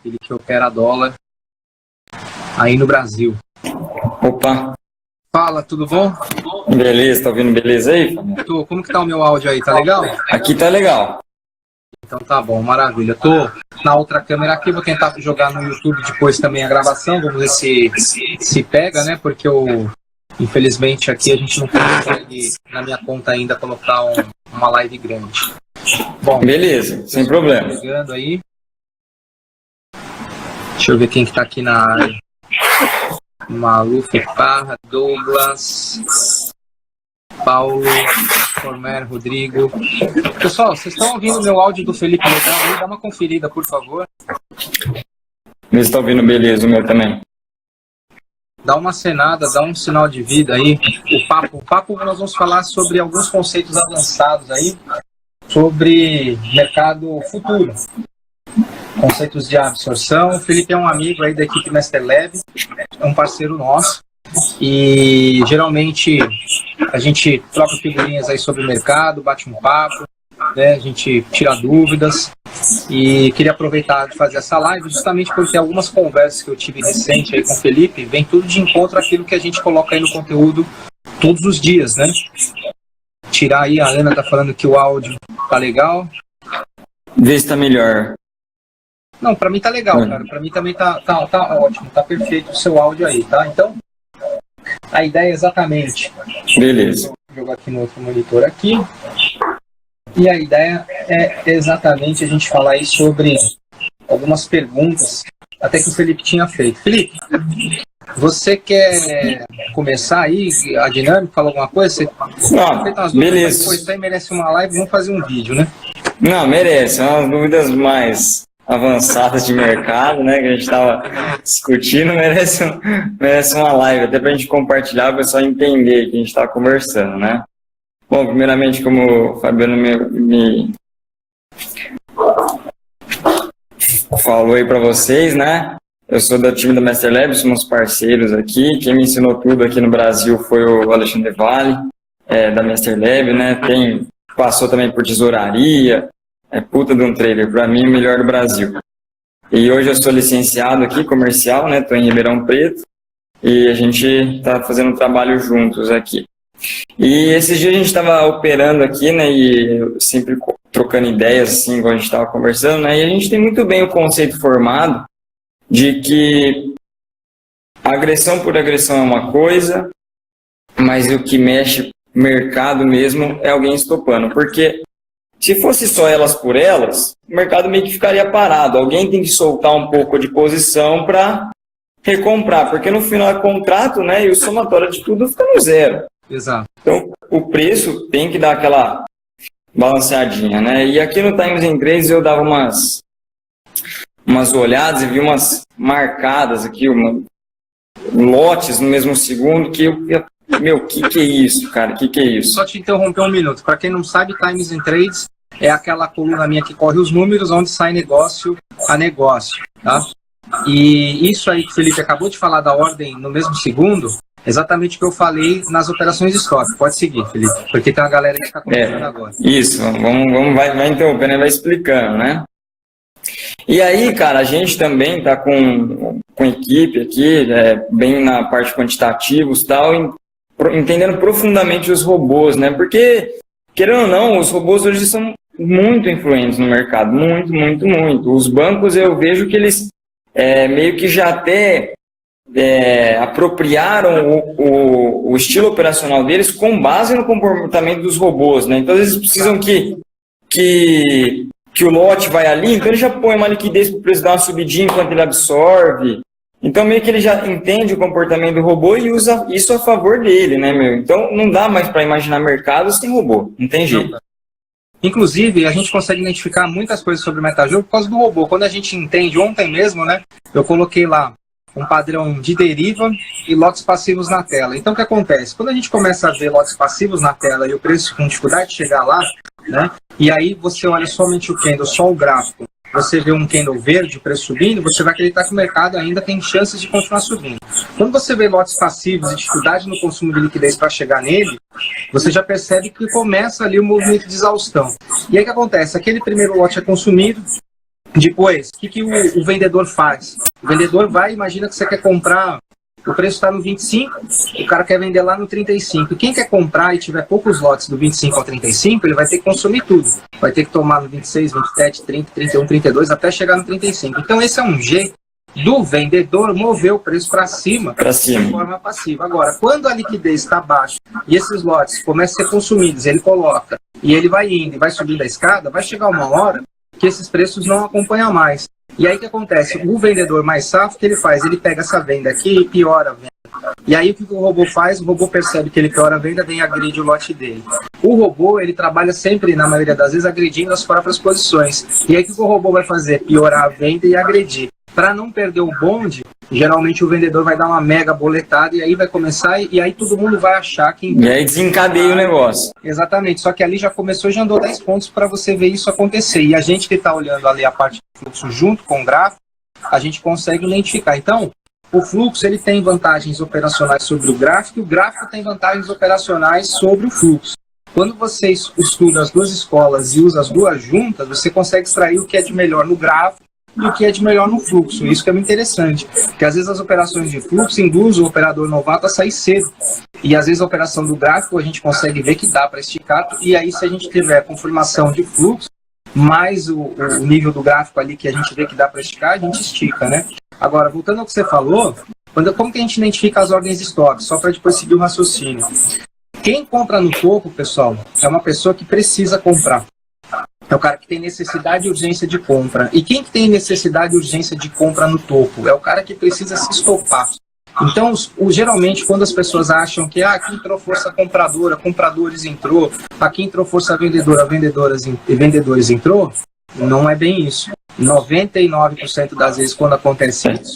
ele que opera dólar aí no Brasil. Opa! Fala, tudo bom? Beleza, tá ouvindo beleza aí, Fábio? Tô. Como que tá o meu áudio aí? Tá legal? Aqui tá legal. Então tá bom, maravilha. Tô na outra câmera aqui, vou tentar jogar no YouTube depois também a gravação, vamos ver se pega, né? Porque infelizmente aqui a gente não consegue, na minha conta ainda, colocar uma live grande. Bom, beleza, sem problema. Chegando aí. Deixa eu ver quem que tá aqui na área. Maluf, Parra, Douglas, Paulo, Former, Rodrigo. Pessoal, vocês estão ouvindo o meu áudio do Felipe legal aí? Dá uma conferida, por favor. Você está ouvindo beleza o meu também? Dá uma acenada, dá um sinal de vida aí. O papo nós vamos falar sobre alguns conceitos avançados aí, sobre mercado futuro. Conceitos de absorção. O Felipe é um amigo aí da equipe Master Lab, é um parceiro nosso. E geralmente a gente troca figurinhas aí sobre o mercado, bate um papo, né? A gente tira dúvidas. E queria aproveitar de fazer essa live justamente porque algumas conversas que eu tive recente aí com o Felipe vem tudo de encontro àquilo que a gente coloca aí no conteúdo todos os dias, né? Tirar aí, a Ana tá falando que o áudio tá legal. Vê se tá melhor. Não, pra mim tá legal, cara. Pra mim também tá ótimo, tá perfeito o seu áudio aí, tá? Então, a ideia é exatamente... Beleza. Vou jogar aqui no outro monitor aqui. E a ideia é exatamente a gente falar aí sobre algumas perguntas, até que o Felipe tinha feito. Felipe, você quer começar aí a dinâmica, falar alguma coisa? Não, beleza. Depois isso aí merece uma live, vamos fazer um vídeo, né? Não, merece. São as dúvidas mais avançadas de mercado, né, que a gente estava discutindo, merece uma live, até para a gente compartilhar, para o pessoal entender que a gente está conversando, né? Bom, primeiramente, como o Fabiano me falou aí para vocês, né? Eu sou do time da Master Lab, somos parceiros aqui. Quem me ensinou tudo aqui no Brasil foi o Alexandre Vale, da Master Lab, né? Passou também por tesouraria, puta de um trader, para mim, o melhor do Brasil. E hoje eu sou licenciado aqui, comercial, né? Estou em Ribeirão Preto e a gente está fazendo um trabalho juntos aqui. E esses dias a gente estava operando aqui, né, e sempre trocando ideias, assim, igual a gente estava conversando, né, e a gente tem muito bem o conceito formado de que agressão por agressão é uma coisa, mas o que mexe mercado mesmo é alguém estopando, porque se fosse só elas por elas, o mercado meio que ficaria parado, alguém tem que soltar um pouco de posição para recomprar, porque no final é contrato, né, e o somatório de tudo fica no zero. Exato. Então, o preço tem que dar aquela balanceadinha, né? E aqui no Times em Trades eu dava umas olhadas e vi umas marcadas aqui, lotes no mesmo segundo, que meu, que é isso, cara? Que é isso? Só te interromper um minuto. Para quem não sabe, Times in Trades é aquela coluna minha que corre os números, onde sai negócio a negócio, tá? E isso aí que o Felipe acabou de falar da ordem no mesmo segundo, exatamente o que eu falei nas operações de estoque. Pode seguir, Felipe, porque tem uma galera que está começando agora. Isso, vai interrompendo e vai explicando, né? E aí, cara, a gente também está com equipe aqui, bem na parte quantitativos e tal, entendendo profundamente os robôs, né? Porque, querendo ou não, os robôs hoje são muito influentes no mercado, muito, muito, muito. Os bancos, eu vejo que eles meio que já até apropriaram o estilo operacional deles com base no comportamento dos robôs, né? Então, eles precisam que o lote vai ali, então ele já põe uma liquidez para o preço dar uma subidinha enquanto ele absorve. Então, meio que ele já entende o comportamento do robô e usa isso a favor dele, né, meu? Então, não dá mais para imaginar mercado sem robô, não tem jeito. Inclusive, a gente consegue identificar muitas coisas sobre o metajogo por causa do robô. Quando a gente entende, ontem mesmo, né, eu coloquei lá um padrão de deriva e lotes passivos na tela. Então, o que acontece? Quando a gente começa a ver lotes passivos na tela e o preço com dificuldade de chegar lá, né, e aí você olha somente o candle, só o gráfico, você vê um candle verde, o preço subindo, você vai acreditar que o mercado ainda tem chances de continuar subindo. Quando você vê lotes passivos e dificuldade no consumo de liquidez para chegar nele, você já percebe que começa ali o movimento de exaustão. E aí o que acontece? Aquele primeiro lote é consumido, Depois, o que o vendedor faz? O vendedor vai, imagina que você quer comprar, o preço está no 25, o cara quer vender lá no 35. E quem quer comprar e tiver poucos lotes do 25 ao 35, ele vai ter que consumir tudo. Vai ter que tomar no 26, 27, 30, 31, 32, até chegar no 35. Então esse é um jeito do vendedor mover o preço para cima de forma passiva. Agora, quando a liquidez está baixa e esses lotes começam a ser consumidos, ele coloca e ele vai indo e vai subindo a escada, vai chegar uma hora que esses preços não acompanham mais. E aí o que acontece? O vendedor mais safo, o que ele faz? Ele pega essa venda aqui e piora a venda. E aí o que o robô faz? O robô percebe que ele piora a venda, vem e agride o lote dele. O robô, ele trabalha sempre, na maioria das vezes, agredindo as próprias posições. E aí o que o robô vai fazer? Piorar a venda e agredir. Para não perder o bonde, geralmente o vendedor vai dar uma mega boletada e aí vai começar, e aí todo mundo vai achar que... E aí desencadeia o negócio. Exatamente, só que ali já começou, já andou 10 pontos para você ver isso acontecer. E a gente que está olhando ali a parte do fluxo junto com o gráfico, a gente consegue identificar. Então, o fluxo ele tem vantagens operacionais sobre o gráfico, e o gráfico tem vantagens operacionais sobre o fluxo. Quando você estuda as duas escolas e usa as duas juntas, você consegue extrair o que é de melhor no gráfico e o que é de melhor no fluxo. Isso que é muito interessante, porque às vezes as operações de fluxo induzem o operador novato a sair cedo. E às vezes a operação do gráfico a gente consegue ver que dá para esticar, e aí se a gente tiver confirmação de fluxo, mais o nível do gráfico ali que a gente vê que dá para esticar, a gente estica, né? Agora, voltando ao que você falou, como que a gente identifica as ordens de estoque? Só para depois seguir o raciocínio. Quem compra no topo, pessoal, é uma pessoa que precisa comprar. É o cara que tem necessidade e urgência de compra. E quem que tem necessidade e urgência de compra no topo? É o cara que precisa se estopar. Então, geralmente, quando as pessoas acham que aqui entrou força compradora, compradores entrou, aqui entrou força vendedora, vendedores entrou, não é bem isso. 99% das vezes, quando acontece isso,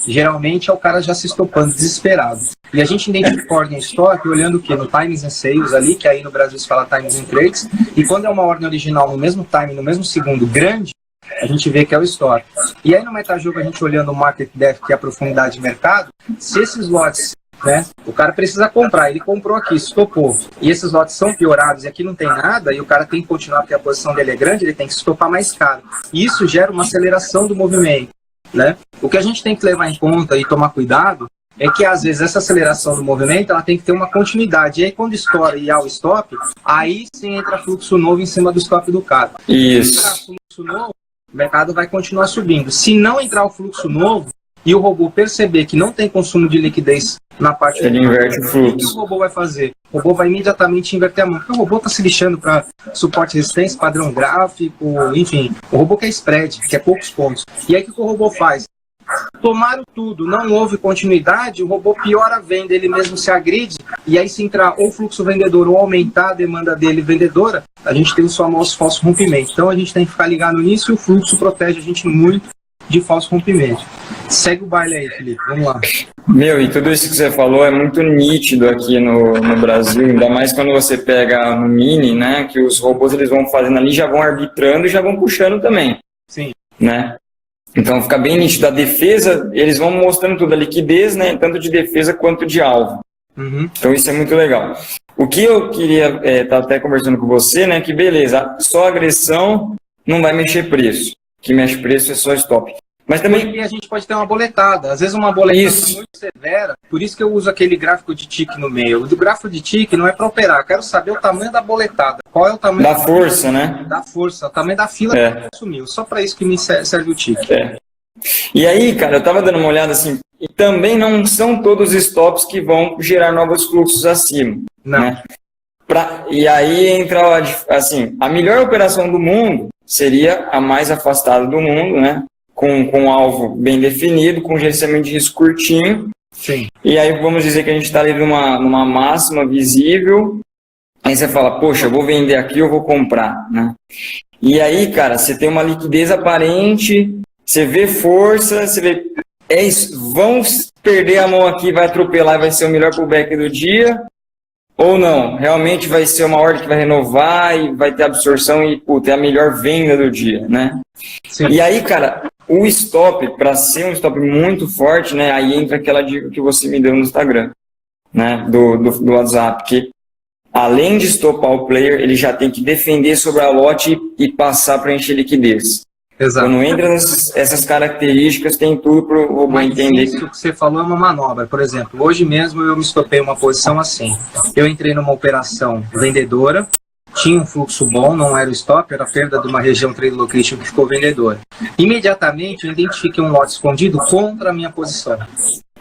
geralmente é o cara já se estopando, desesperado. E a gente identifica a ordem estoque olhando o quê? No Times and Sales ali, que aí no Brasil se fala Times and Trades, e quando é uma ordem original no mesmo time, no mesmo segundo, grande, a gente vê que é o estoque. E aí no metajogo, a gente olhando o market depth, que é a profundidade de mercado, se esses lotes, né, o cara precisa comprar, ele comprou aqui, estopou, e esses lotes são piorados e aqui não tem nada, e o cara tem que continuar porque a posição dele é grande, ele tem que se estopar mais caro. E isso gera uma aceleração do movimento. Né? O que a gente tem que levar em conta e tomar cuidado é que às vezes essa aceleração do movimento ela tem que ter uma continuidade. E aí quando estoura e há o stop, aí sim entra fluxo novo em cima do stop do cara. Isso. Se entrar fluxo novo, o mercado vai continuar subindo. Se não entrar o fluxo novo e o robô perceber que não tem consumo de liquidez na parte ele inverte o fluxo. O que o robô vai fazer? O robô vai imediatamente inverter a mão. Porque o robô está se lixando para suporte, resistência, padrão gráfico, enfim. O robô quer spread, quer poucos pontos. E aí o que o robô faz? Tomaram tudo, não houve continuidade, o robô piora a venda, ele mesmo se agride, e aí se entrar ou fluxo vendedor ou aumentar a demanda dele vendedora, a gente tem os famosos falsos rompimentos. Então a gente tem que ficar ligado nisso e o fluxo protege a gente muito de falso rompimento. Segue o baile aí, Felipe, vamos lá. E tudo isso que você falou é muito nítido aqui no Brasil, ainda mais quando você pega no mini, né, que os robôs eles vão fazendo ali, já vão arbitrando e já vão puxando também. Sim. Né? Então fica bem nítido. A defesa, eles vão mostrando tudo, a liquidez, né, tanto de defesa quanto de alvo. Uhum. Então isso é muito legal. O que eu queria estar até conversando com você, né, que beleza, só agressão não vai mexer preço. O que mexe preço é só stop. Mas também porque a gente pode ter uma boletada, às vezes uma boletada muito severa, por isso que eu uso aquele gráfico de tique no meio. O do gráfico de tique não é para operar, eu quero saber o tamanho da boletada, qual é o tamanho da força, né? Da força, o tamanho da fila que consumiu, só para isso que me serve o tique. E aí, cara, eu tava dando uma olhada assim, e também não são todos os stops que vão gerar novos fluxos acima. Não. Né? E aí entra, assim, a melhor operação do mundo seria a mais afastada do mundo, né? Com um alvo bem definido, com gerenciamento de risco curtinho. Sim. E aí vamos dizer que a gente está ali numa máxima visível. Aí você fala, poxa, eu vou vender aqui, eu vou comprar, né? E aí, cara, você tem uma liquidez aparente, você vê força, você vê... vão perder a mão aqui, vai atropelar, vai ser o melhor pullback do dia. Ou não, realmente vai ser uma ordem que vai renovar e vai ter absorção e ter a melhor venda do dia, né? Sim. E aí, cara, o stop, para ser um stop muito forte, né? Aí entra aquela dica que você me deu no Instagram, né? Do WhatsApp, que além de stopar o player, ele já tem que defender sobre a lote e passar para encher liquidez. Exato. Quando entra essas características, tem tudo para o robô entender. Isso que você falou é uma manobra. Por exemplo, hoje mesmo eu me estopei uma posição assim. Eu entrei numa operação vendedora, tinha um fluxo bom, não era o stop, era a perda de uma região trade location que ficou vendedora. Imediatamente eu identifiquei um lote escondido contra a minha posição.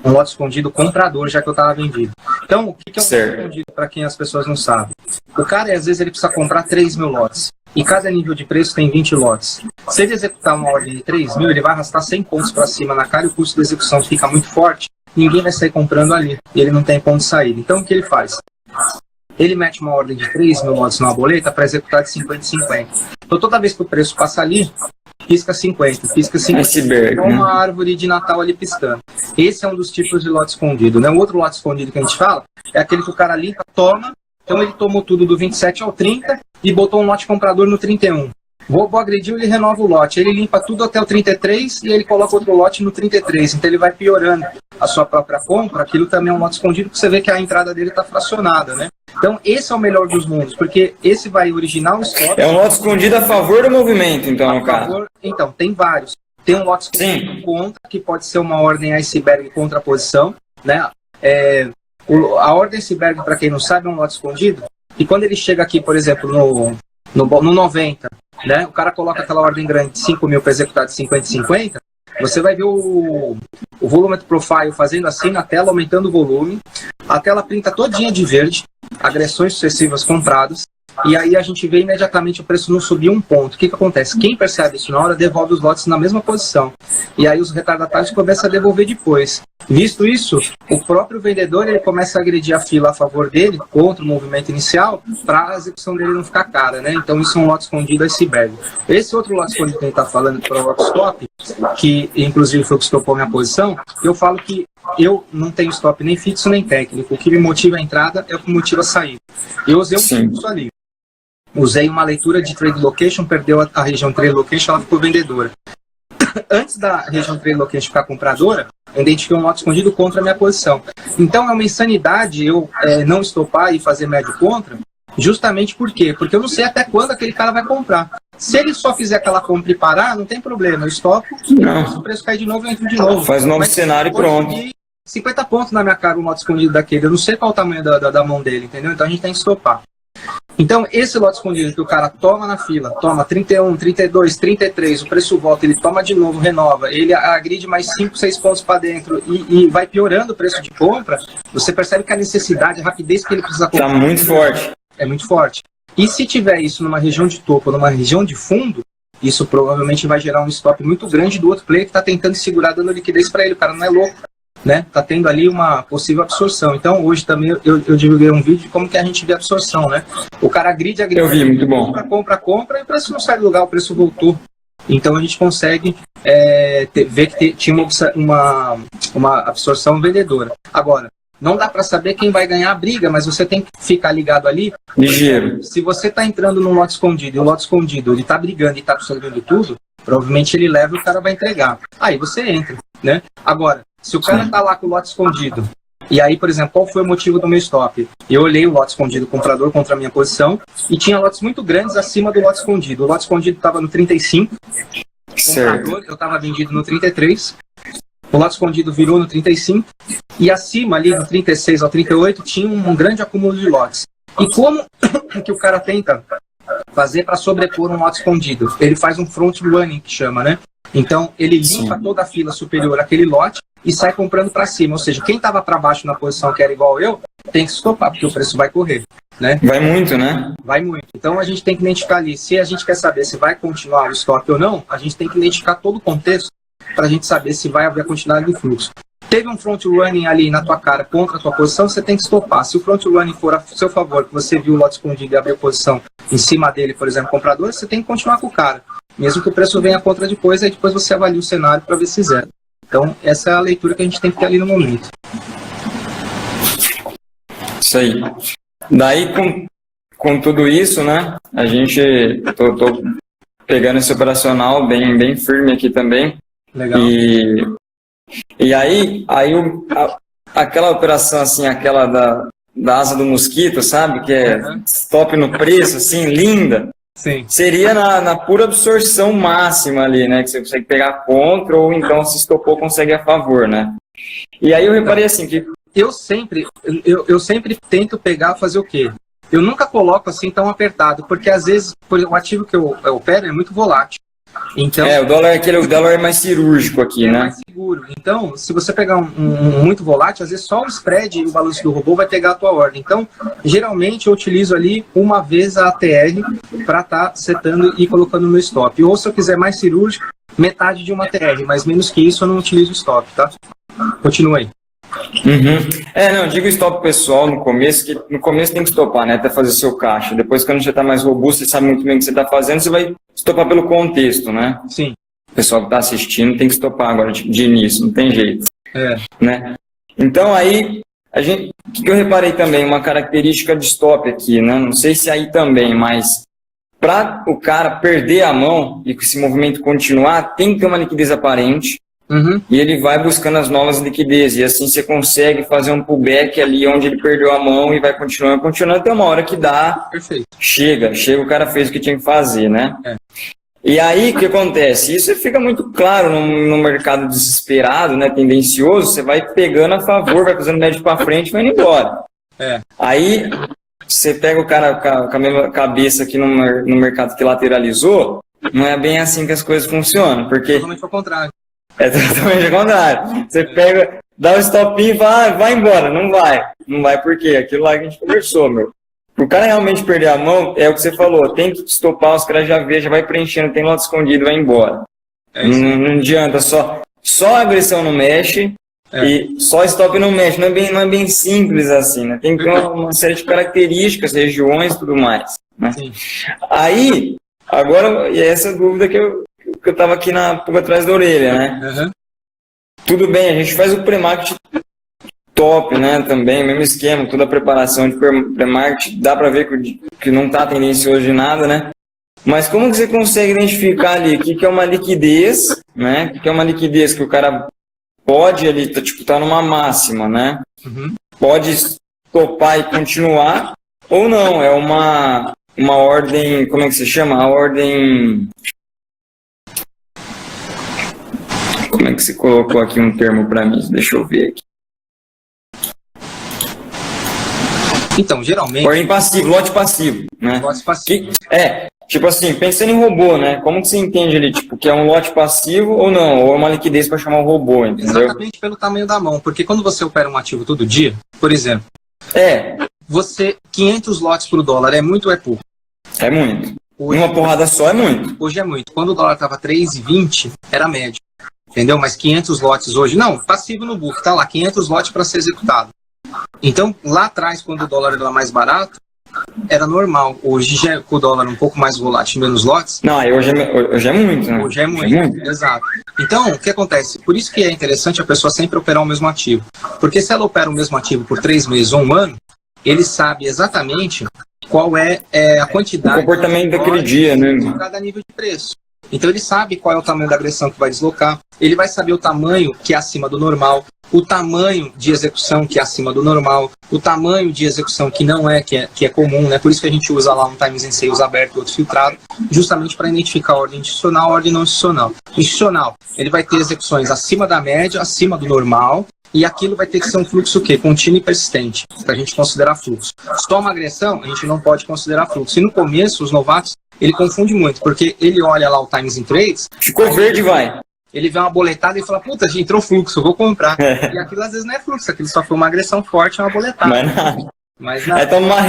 Um lote escondido comprador, já que eu estava vendido. Então, o que é um lote escondido para quem as pessoas não sabem? O cara, às vezes, ele precisa comprar 3 mil lotes. E cada nível de preço tem 20 lotes. Se ele executar uma ordem de 3 mil, ele vai arrastar 100 pontos para cima na cara e o custo de execução fica muito forte. Ninguém vai sair comprando ali. E ele não tem ponto de saída. Então, o que ele faz? Ele mete uma ordem de 3 mil lotes numa boleta para executar de 50 em 50. Então, toda vez que o preço passa ali, pisca 50, pisca 50. Iceberg, Então, uma árvore de Natal ali piscando. Esse é um dos tipos de lote escondido. Né? O outro lote escondido que a gente fala é aquele que o cara limpa, toma. Então, ele tomou tudo do 27 ao 30 e botou um lote comprador no 31. Vou agrediu, ele renova o lote. Ele limpa tudo até o 33 e ele coloca outro lote no 33. Então, ele vai piorando a sua própria compra. Aquilo também é um lote escondido, porque você vê que a entrada dele está fracionada, né? Então, esse é o melhor dos mundos, porque esse vai originar um stop. É um lote escondido a favor do movimento, então, no caso. Então, tem vários. Tem um lote escondido contra, que pode ser uma ordem iceberg contra a posição, né? A ordem iceberg, para quem não sabe, é um lote escondido. E quando ele chega aqui, por exemplo, no 90, né? O cara coloca aquela ordem grande de 5 mil para executar de 50 em 50. Você vai ver o volume profile fazendo assim na tela, aumentando o volume. A tela printa todinha de verde, agressões sucessivas compradas. E aí a gente vê imediatamente o preço não subir um ponto. O que acontece? Quem percebe isso na hora devolve os lotes na mesma posição. E aí os retardatários começam a devolver depois. Visto isso, o próprio vendedor ele começa a agredir a fila a favor dele, contra o movimento inicial, para a execução dele não ficar cara, né? Então isso é um lote escondido iceberg. Esse outro lote escondido que a gente está falando para o lote stop, que inclusive foi o que estopou minha posição, eu falo que eu não tenho stop nem fixo nem técnico. O que me motiva a entrada é o que me motiva a sair. Eu usei um fluxo ali. Usei uma leitura de trade location, perdeu a região trade location, ela ficou vendedora. Antes da região trade location ficar compradora, eu identifiquei um lote escondido contra a minha posição. Então é uma insanidade eu não estopar e fazer médio contra, justamente por quê? Porque eu não sei até quando aquele cara vai comprar. Se ele só fizer aquela compra e parar, não tem problema, eu estopo, se o preço cair de novo, eu entro de novo. Faz um novo cenário e pronto. 50 pontos na minha cara, um lote escondido daquele, eu não sei qual o tamanho da mão dele, entendeu? Então a gente tem que estopar. Então, esse lote escondido que o cara toma na fila, toma 31, 32, 33, o preço volta, ele toma de novo, renova, ele agride mais 5, 6 pontos para dentro e vai piorando o preço de compra, você percebe que a necessidade, a rapidez que ele precisa comprar... Está muito forte. É muito forte. E se tiver isso numa região de topo, numa região de fundo, isso provavelmente vai gerar um stop muito grande do outro player que está tentando segurar, dando liquidez para ele. O cara não é louco, né? Tá tendo ali uma possível absorção. Então, hoje também eu divulguei um vídeo de como que a gente vê a absorção, né? O cara agride, eu vi, muito bom. compra, e o preço não sai do lugar, o preço voltou. Então, a gente consegue ver que tinha uma absorção vendedora. Agora, não dá para saber quem vai ganhar a briga, mas você tem que ficar ligado ali. Ligeiro. Se você está entrando num lote escondido e o lote escondido ele está brigando e está absorvendo tudo, provavelmente ele leva e o cara vai entregar. Aí você entra, né? Agora, se o cara está lá com o lote escondido, e aí, por exemplo, qual foi o motivo do meu stop? Eu olhei o lote escondido comprador contra a minha posição e tinha lotes muito grandes acima do lote escondido. O lote escondido estava no 35, comprador, eu estava vendido no 33. O lote escondido virou no 35 e acima ali do 36 ao 38 tinha um grande acúmulo de lotes. E como que o cara tenta fazer para sobrepor um lote escondido? Ele faz um front running, que chama, né? Então ele limpa toda a fila superior àquele lote e sai comprando para cima. Ou seja, quem estava para baixo na posição que era igual eu, tem que estopar, porque o preço vai correr, né? Vai muito, né? Vai muito. Então a gente tem que identificar ali, se a gente quer saber se vai continuar o stop ou não, a gente tem que identificar todo o contexto para a gente saber se vai haver a quantidade de fluxo. Teve um front running ali na tua cara contra a tua posição, você tem que estopar. Se o front running for a seu favor, que você viu o lote escondido e abriu a posição em cima dele, por exemplo, comprador, você tem que continuar com o cara. Mesmo que o preço venha contra depois, aí depois você avalia o cenário para ver se zera. Então, essa é a leitura que a gente tem que ter ali no momento. Isso aí. Daí, com tudo isso, né, a gente... Tô pegando esse operacional bem firme aqui também. Legal. E aí aquela operação assim, aquela da asa do mosquito, sabe? Que é stop no preço, assim, linda. Sim. seria na pura absorção máxima ali, né? Que você consegue pegar contra, ou então se estopou, consegue a favor, né? E aí eu reparei assim que... Eu sempre tento pegar, fazer o quê? Eu nunca coloco assim tão apertado, porque às vezes o ativo que eu opero é muito volátil. Então, o dólar é mais cirúrgico aqui, né? mais seguro. Então, se você pegar um muito volátil, às vezes só o spread e o balanço do robô vai pegar a tua ordem. Então, geralmente eu utilizo ali uma vez a ATR para estar setando e colocando no meu stop. Ou se eu quiser mais cirúrgico, metade de uma ATR, mas menos que isso eu não utilizo o stop, tá? Continua aí. Não, digo stop pessoal no começo, que no começo tem que estopar, né, até fazer seu caixa. Depois, quando já está mais robusto, você sabe muito bem o que você está fazendo, você vai estopar pelo contexto, né? Sim. O pessoal que está assistindo tem que estopar agora de início, não tem jeito. Né? Então, aí, o que eu reparei também, uma característica de stop aqui, né? Não sei se aí também, mas para o cara perder a mão e que esse movimento continuar, tem que ter uma liquidez aparente. E ele vai buscando as novas liquidez, e assim você consegue fazer um pullback ali onde ele perdeu a mão e vai continuando até uma hora que dá. Perfeito. Chega, o cara fez o que tinha que fazer, né? E aí o que acontece? Isso fica muito claro no mercado desesperado, né, tendencioso, você vai pegando a favor, vai fazendo médio para frente e vai indo embora. Aí você pega o cara com a mesma cabeça aqui no mercado que lateralizou, não é bem assim que as coisas funcionam, porque... Totalmente ao contrário. É totalmente ao contrário. Você pega, dá o stopinho e vai embora. Não vai por quê? Aquilo lá que a gente conversou, meu. O cara realmente perder a mão, é o que você falou, tem que estopar, os caras já vê, já vai preenchendo, tem lote escondido, vai embora. Não adianta, só a agressão não mexe e só stop não mexe. Não é bem simples assim, né? Tem que ter uma série de características, regiões e tudo mais. Né? Aí, agora, e essa dúvida que eu estava aqui na pulga atrás da orelha, né? Tudo bem, a gente faz o pre-market top, né? Também, mesmo esquema, toda a preparação de pre-market, dá para ver que não está tendencioso de nada, né? Mas como que você consegue identificar ali o que é uma liquidez, né? O que é uma liquidez que o cara pode ali, tá numa máxima, né? Pode topar e continuar, ou não, é uma ordem, como é que se chama? A ordem... Como é que você colocou aqui um termo para mim? Deixa eu ver aqui. Então, geralmente... Ordem passivo, lote passivo, né? Lote passivo. Tipo assim, pensando em robô, né? Como que você entende ali, tipo, que é um lote passivo ou não? Ou é uma liquidez para chamar o robô, entendeu? Exatamente pelo tamanho da mão. Porque quando você opera um ativo todo dia, por exemplo... 500 lotes por dólar é muito ou é pouco? É muito. Uma porrada só é muito. Hoje é muito. Quando o dólar estava 3,20, era médio. Entendeu? Mas 500 lotes hoje... Não, passivo no book, tá lá, 500 lotes para ser executado. Então, lá atrás, quando o dólar era mais barato, era normal. Hoje, já com o dólar um pouco mais volátil, menos lotes... Não, hoje é muito, né? Hoje é muito, exato. Então, o que acontece? Por isso que é interessante a pessoa sempre operar o mesmo ativo. Porque se ela opera o mesmo ativo por 3 meses ou 1 ano, ele sabe exatamente qual é a quantidade... O comportamento daquele dia, né? De cada nível de preço. Então ele sabe qual é o tamanho da agressão que vai deslocar, ele vai saber o tamanho que é acima do normal, o tamanho de execução que é acima do normal, o tamanho de execução que não é, que é comum, né? Por isso que a gente usa lá um times and sales aberto e outro filtrado, justamente para identificar a ordem institucional e a ordem não institucional. Institucional, ele vai ter execuções acima da média, acima do normal, e aquilo vai ter que ser um fluxo o quê? Contínuo e persistente, para a gente considerar fluxo. Se toma agressão, a gente não pode considerar fluxo. E no começo, os novatos, ele confunde muito, porque ele olha lá o Times in Trades... Ficou verde, vai. Ele vê uma boletada e fala, puta, já entrou fluxo, vou comprar. E aquilo às vezes não é fluxo, aquilo só foi uma agressão forte, uma boletada. Mas nada. Aí toma uma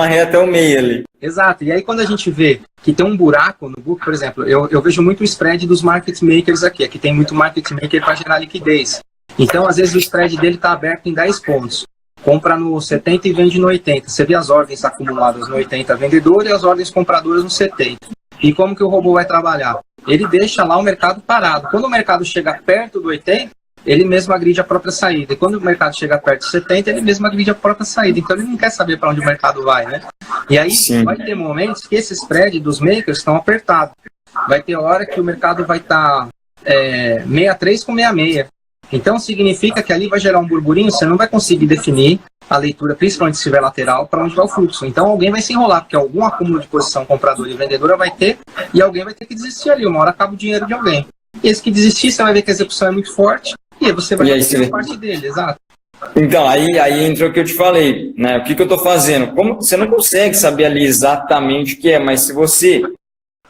ré até o meio ali. Exato, e aí quando a gente vê que tem um buraco no book, por exemplo, eu vejo muito o spread dos market makers aqui tem muito market maker para gerar liquidez. Então, às vezes, o spread dele está aberto em 10 pontos. Compra no 70 e vende no 80. Você vê as ordens acumuladas no 80 vendedor e as ordens compradoras no 70. E como que o robô vai trabalhar? Ele deixa lá o mercado parado. Quando o mercado chega perto do 80, ele mesmo agride a própria saída. E quando o mercado chega perto de 70, ele mesmo agride a própria saída. Então, ele não quer saber para onde o mercado vai, né? E aí, vai ter momentos que esse spread dos makers estão apertados. Vai ter hora que o mercado vai estar 63 com 66. Então significa que ali vai gerar um burburinho, você não vai conseguir definir a leitura, principalmente se tiver lateral, para onde vai o fluxo. Então alguém vai se enrolar, porque algum acúmulo de posição compradora e vendedora vai ter, e alguém vai ter que desistir ali, uma hora acaba o dinheiro de alguém. E esse que desistir, você vai ver que a execução é muito forte, e aí você vai fazer parte dele, exato. Então, aí entra o que eu te falei, né? O que eu estou fazendo? Como você não consegue saber ali exatamente o que é, mas se você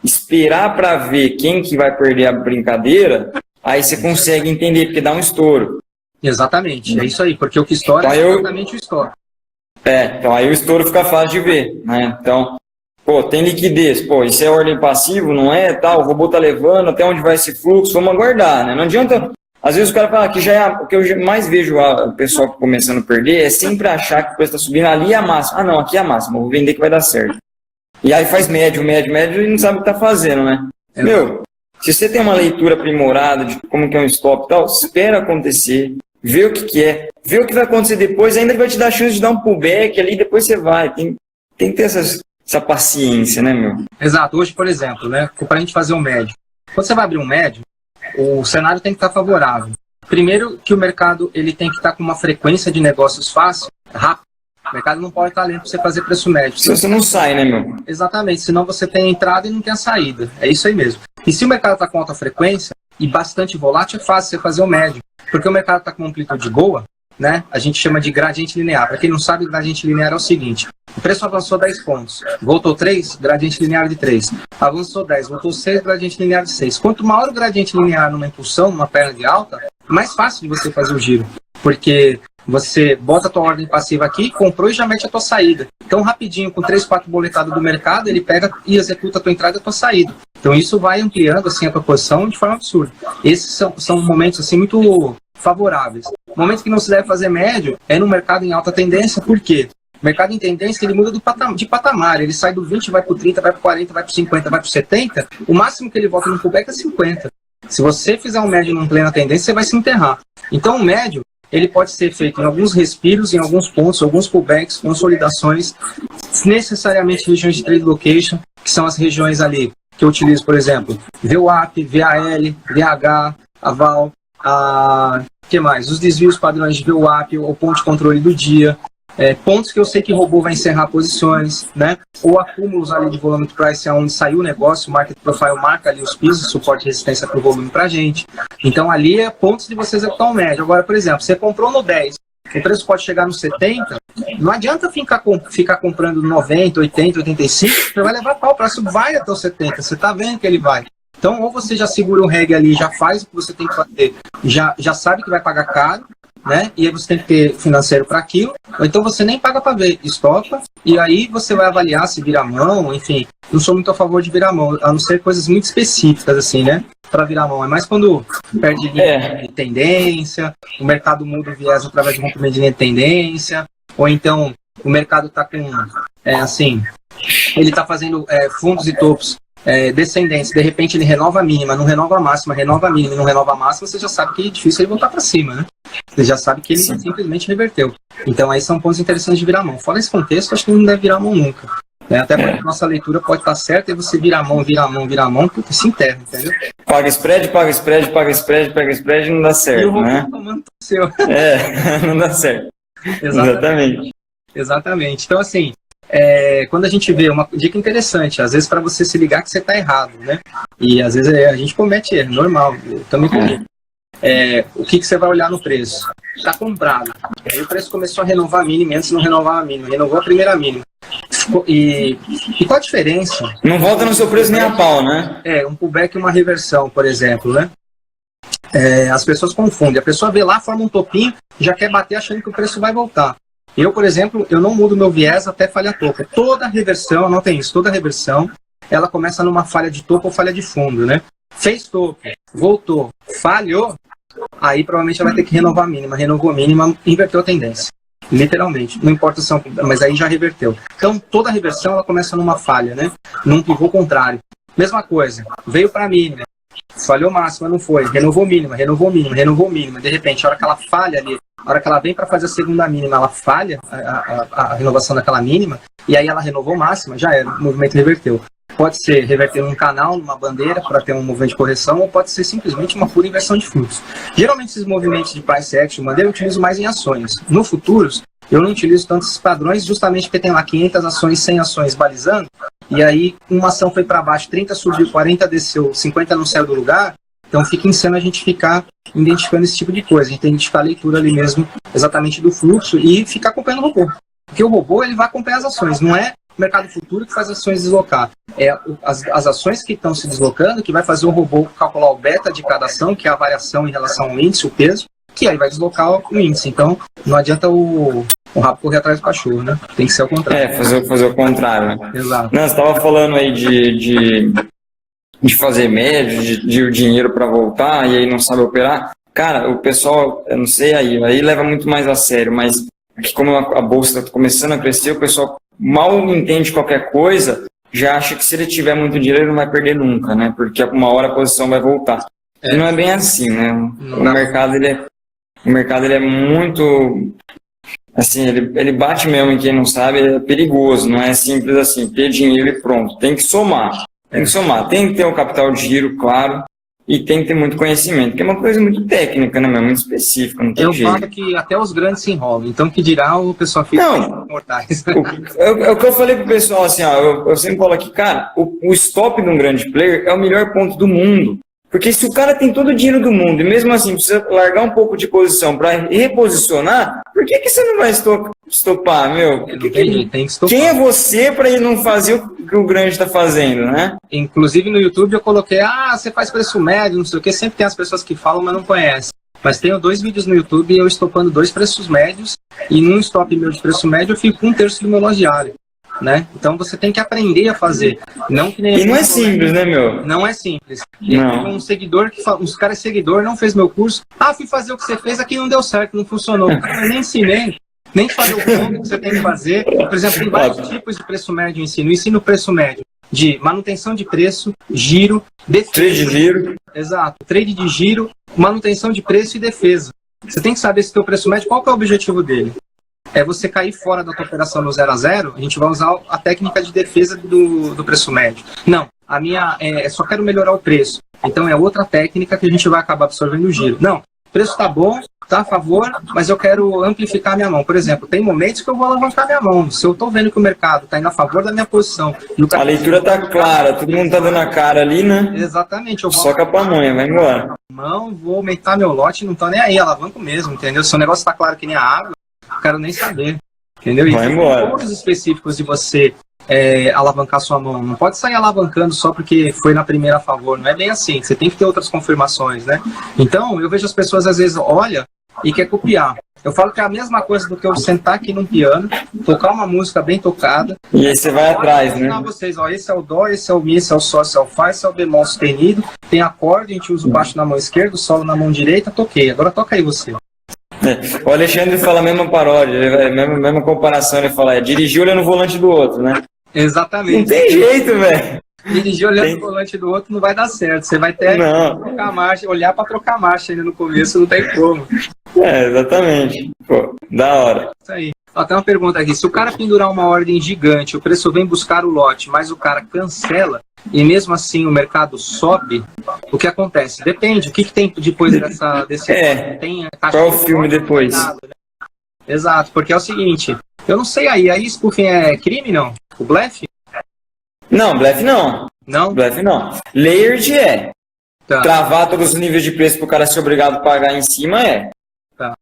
esperar para ver quem que vai perder a brincadeira, aí você consegue entender, porque dá um estouro. Exatamente, é isso aí, porque o que estoura então, é exatamente o estouro. Então aí o estouro fica fácil de ver, né? Então, pô, tem liquidez, pô, isso é ordem passiva, não é, tal, o robô tá levando, até onde vai esse fluxo, vamos aguardar, né? Não adianta, às vezes o cara fala que já é, o que eu mais vejo o pessoal começando a perder é sempre achar que o preço tá subindo, ali é a máxima, não, aqui é a máxima, vou vender que vai dar certo. E aí faz médio e não sabe o que tá fazendo, né? Meu, se você tem uma leitura aprimorada de como que é um stop e tal, espera acontecer, vê o que é, vê o que vai acontecer depois, ainda vai te dar a chance de dar um pullback ali, depois você vai. Tem que ter essa paciência, né, meu? Exato. Hoje, por exemplo, né, para a gente fazer um médio, quando você vai abrir um médio, o cenário tem que estar favorável. Primeiro, que o mercado ele tem que estar com uma frequência de negócios fácil, rápido. O mercado não pode estar lento para você fazer preço médio. Se você não sai, né, meu? Exatamente, senão você tem a entrada e não tem a saída. É isso aí mesmo. E se o mercado está com alta frequência e bastante volátil, é fácil você fazer o médio. Porque o mercado está com uma amplitude boa, né? A gente chama de gradiente linear. Para quem não sabe, gradiente linear é o seguinte: o preço avançou 10 pontos, voltou 3, gradiente linear de 3. Avançou 10, voltou 6, gradiente linear de 6. Quanto maior o gradiente linear numa impulsão, numa perna de alta, mais fácil de você fazer o giro. Porque você bota a tua ordem passiva aqui, comprou e já mete a tua saída. Então, rapidinho, com 3, 4 boletadas do mercado, ele pega e executa a tua entrada e a tua saída. Então, isso vai ampliando assim, a tua posição de forma absurda. Esses são momentos assim, muito favoráveis. O momento que não se deve fazer médio é no mercado em alta tendência. Por quê? O mercado em tendência ele muda de patamar. Ele sai do 20, vai para o 30, vai para o 40, vai para o 50, vai para o 70. O máximo que ele volta no pullback é 50. Se você fizer um médio em plena tendência, você vai se enterrar. Então, o médio ele pode ser feito em alguns respiros, em alguns pontos, alguns pullbacks, consolidações, necessariamente regiões de trade location, que são as regiões ali que eu utilizo, por exemplo, VWAP, VAL, VH, aval, que mais? Os desvios padrões de VWAP, o ponto de controle do dia, pontos que eu sei que o robô vai encerrar posições, né? Ou acúmulos ali de volume price, onde saiu o negócio, o market profile marca ali os pisos, suporte e resistência para o volume para a gente. Então ali é pontos de você executar um médio. Agora, por exemplo, você comprou no 10, o preço pode chegar no 70, não adianta ficar comprando 90, 80, 85, você vai levar pau, o preço vai até o 70, você está vendo que ele vai. Então, ou você já segura o reg ali, já faz o que você tem que fazer, já sabe que vai pagar caro, né? E aí você tem que ter financeiro para aquilo, ou então você nem paga para ver, estopa, e aí você vai avaliar se vira mão, enfim. Não sou muito a favor de virar mão, a não ser coisas muito específicas, assim, né? Para virar mão. É mais quando perde linha de tendência, o mercado muda o viés através de rompimento de linha de tendência, ou então o mercado está com, ele está fazendo fundos e topos descendentes, de repente ele renova a mínima, não renova a máxima, renova a mínima, não renova a máxima, você já sabe que é difícil ele voltar para cima, né? Você já sabe que ele simplesmente reverteu. Então aí são pontos interessantes de virar mão. Fora esse contexto, acho que não deve virar mão nunca. Até porque a nossa leitura pode estar certa e você vira a mão, porque se enterra, entendeu? Paga spread, pega spread, não dá certo, e o robô né? tomando seu. Não dá certo. Exatamente. Então, assim, quando a gente vê uma dica interessante, às vezes para você se ligar que você está errado, né? E às vezes a gente comete erro, normal, eu também comigo. O que você vai olhar no preço? Está comprado. Aí o preço começou a renovar a mínima, antes não renovava a mínima, renovou a primeira mínima. E qual a diferença? Não volta no seu preço nem a pau, né? Um pullback e uma reversão, por exemplo, né? As pessoas confundem. A pessoa vê lá, forma um topinho, já quer bater achando que o preço vai voltar. Eu, por exemplo, eu não mudo meu viés até falha topo. Toda reversão, anotem isso, toda reversão, ela começa numa falha de topo ou falha de fundo, né? Fez topo, voltou, falhou, aí provavelmente ela vai ter que renovar a mínima. Renovou a mínima, inverteu a tendência. Literalmente, não importa se mas aí já reverteu. Então, toda reversão ela começa numa falha, né? Num pivô contrário. Mesma coisa, veio para a mínima, falhou máxima, não foi, renovou mínima. De repente, a hora que ela falha ali, a hora que ela vem para fazer a segunda mínima, ela falha a renovação daquela mínima, e aí ela renovou máxima, já era, o movimento reverteu. Pode ser reverter num canal, numa bandeira, para ter um movimento de correção, ou pode ser simplesmente uma pura inversão de fluxo. Geralmente, esses movimentos de price action, bandeira, eu utilizo mais em ações. No futuros, eu não utilizo tanto esses padrões, justamente porque tem lá 500 ações, 100 ações balizando, e aí uma ação foi para baixo, 30 subiu, 40 desceu, 50 não saiu do lugar. Então fica insano a gente ficar identificando esse tipo de coisa. A gente tem que identificar a leitura ali mesmo, exatamente do fluxo, e ficar acompanhando o robô. Porque o robô ele vai acompanhar as ações, não é o mercado futuro que faz as ações deslocar. É as ações que estão se deslocando que vai fazer o robô calcular o beta de cada ação, que é a variação em relação ao índice, o peso, que aí vai deslocar o índice. Então não adianta o rabo correr atrás do cachorro, né? Tem que ser o contrário. Fazer o contrário. Né? Exato. Não, você estava falando aí de fazer médio, de o dinheiro para voltar e aí não sabe operar. Cara, o pessoal, eu não sei aí leva muito mais a sério, mas aqui como a bolsa está começando a crescer, o pessoal mal entende qualquer coisa, já acha que se ele tiver muito dinheiro ele não vai perder nunca, né? Porque uma hora a posição vai voltar. E não é bem assim, né? O mercado ele é muito... Assim, ele bate mesmo em quem não sabe, é perigoso, não é simples assim, ter dinheiro e pronto. Tem que somar. Tem que ter um capital de giro, claro, e tem que ter muito conhecimento, que é uma coisa muito técnica, né, muito específica, não tem jeito. Eu falo que até os grandes se enrolam, então que dirá o pessoal fica mortais. É o que eu falei pro pessoal, assim, ó, eu sempre falo aqui, cara, o stop de um grande player é o melhor ponto do mundo. Porque se o cara tem todo o dinheiro do mundo e mesmo assim precisa largar um pouco de posição para reposicionar, por que você não vai estopar, meu? Tem que estopar. Quem é você para ir não fazer o que o grande está fazendo, né? Inclusive no YouTube eu coloquei, você faz preço médio, não sei o que, sempre tem as pessoas que falam, mas não conhecem. Mas tenho 2 vídeos no YouTube eu estopando 2 preços médios e num stop meu de preço médio eu fico com 1/3 do meu loss diário. Né? Então você tem que aprender a fazer. Não que nem e não é simples, né, meu? Não é simples. Não. Um seguidor que os caras seguidor não fez meu curso. Fui fazer o que você fez aqui, não deu certo, não funcionou. Eu nem ensinei, nem fazer o ponto que você tem que fazer. Por exemplo, tem vários tipos de preço médio eu ensino. Eu ensino o preço médio de manutenção de preço, giro, defesa. Trade de giro. Exato. Trade de giro, manutenção de preço e defesa. Você tem que saber se o preço médio, qual que é o objetivo dele. É você cair fora da tua operação no 0 a 0, a gente vai usar a técnica de defesa do preço médio. Não, a minha só quero melhorar o preço. Então é outra técnica que a gente vai acabar absorvendo o giro. Não, o preço tá bom, tá a favor, mas eu quero amplificar minha mão. Por exemplo, tem momentos que eu vou alavancar minha mão. Se eu tô vendo que o mercado tá indo a favor da minha posição. A leitura tá clara, todo mundo tá dando a cara ali, né? Exatamente. Eu vou soca pra manha, vai embora. Mão, vou aumentar meu lote, não tô nem aí, alavanco mesmo, entendeu? Se o negócio tá claro que nem a água, não quero nem saber, entendeu? E tem pontos específicos de você alavancar sua mão. Não pode sair alavancando só porque foi na primeira a favor. Não é bem assim. Você tem que ter outras confirmações, né? Então, eu vejo as pessoas às vezes olham e quer copiar. Eu falo que é a mesma coisa do que eu sentar aqui num piano, tocar uma música bem tocada. E aí você vai atrás, né? Vocês, esse é o dó, esse é o mi, esse é o sol, esse é o fá, esse é o bemol sustenido. Tem acorde, a gente usa o baixo na mão esquerda, o solo na mão direita, toquei. Agora toca aí você. O Alexandre fala a mesma paródia, a mesma comparação, ele fala, dirigir olhando no volante do outro, né? Exatamente. Não tem jeito, velho. Dirigir olhando no volante do outro não vai dar certo. Você vai ter que trocar marcha, olhar para trocar marcha ainda no começo, não tem como. Exatamente. Pô, da hora. Isso aí. Tem uma pergunta aqui. Se o cara pendurar uma ordem gigante, o preço vem buscar o lote, mas o cara cancela, e mesmo assim o mercado sobe, o que acontece? Depende. O que tem depois desse... Tem qual é o filme depois? Né? Exato, porque é o seguinte, eu não sei aí spoofing é crime, não? O blefe? Não, blefe não. Não? Blefe não. Layered é. Tá. Travar todos os níveis de preço para o cara ser obrigado a pagar em cima é. Tá.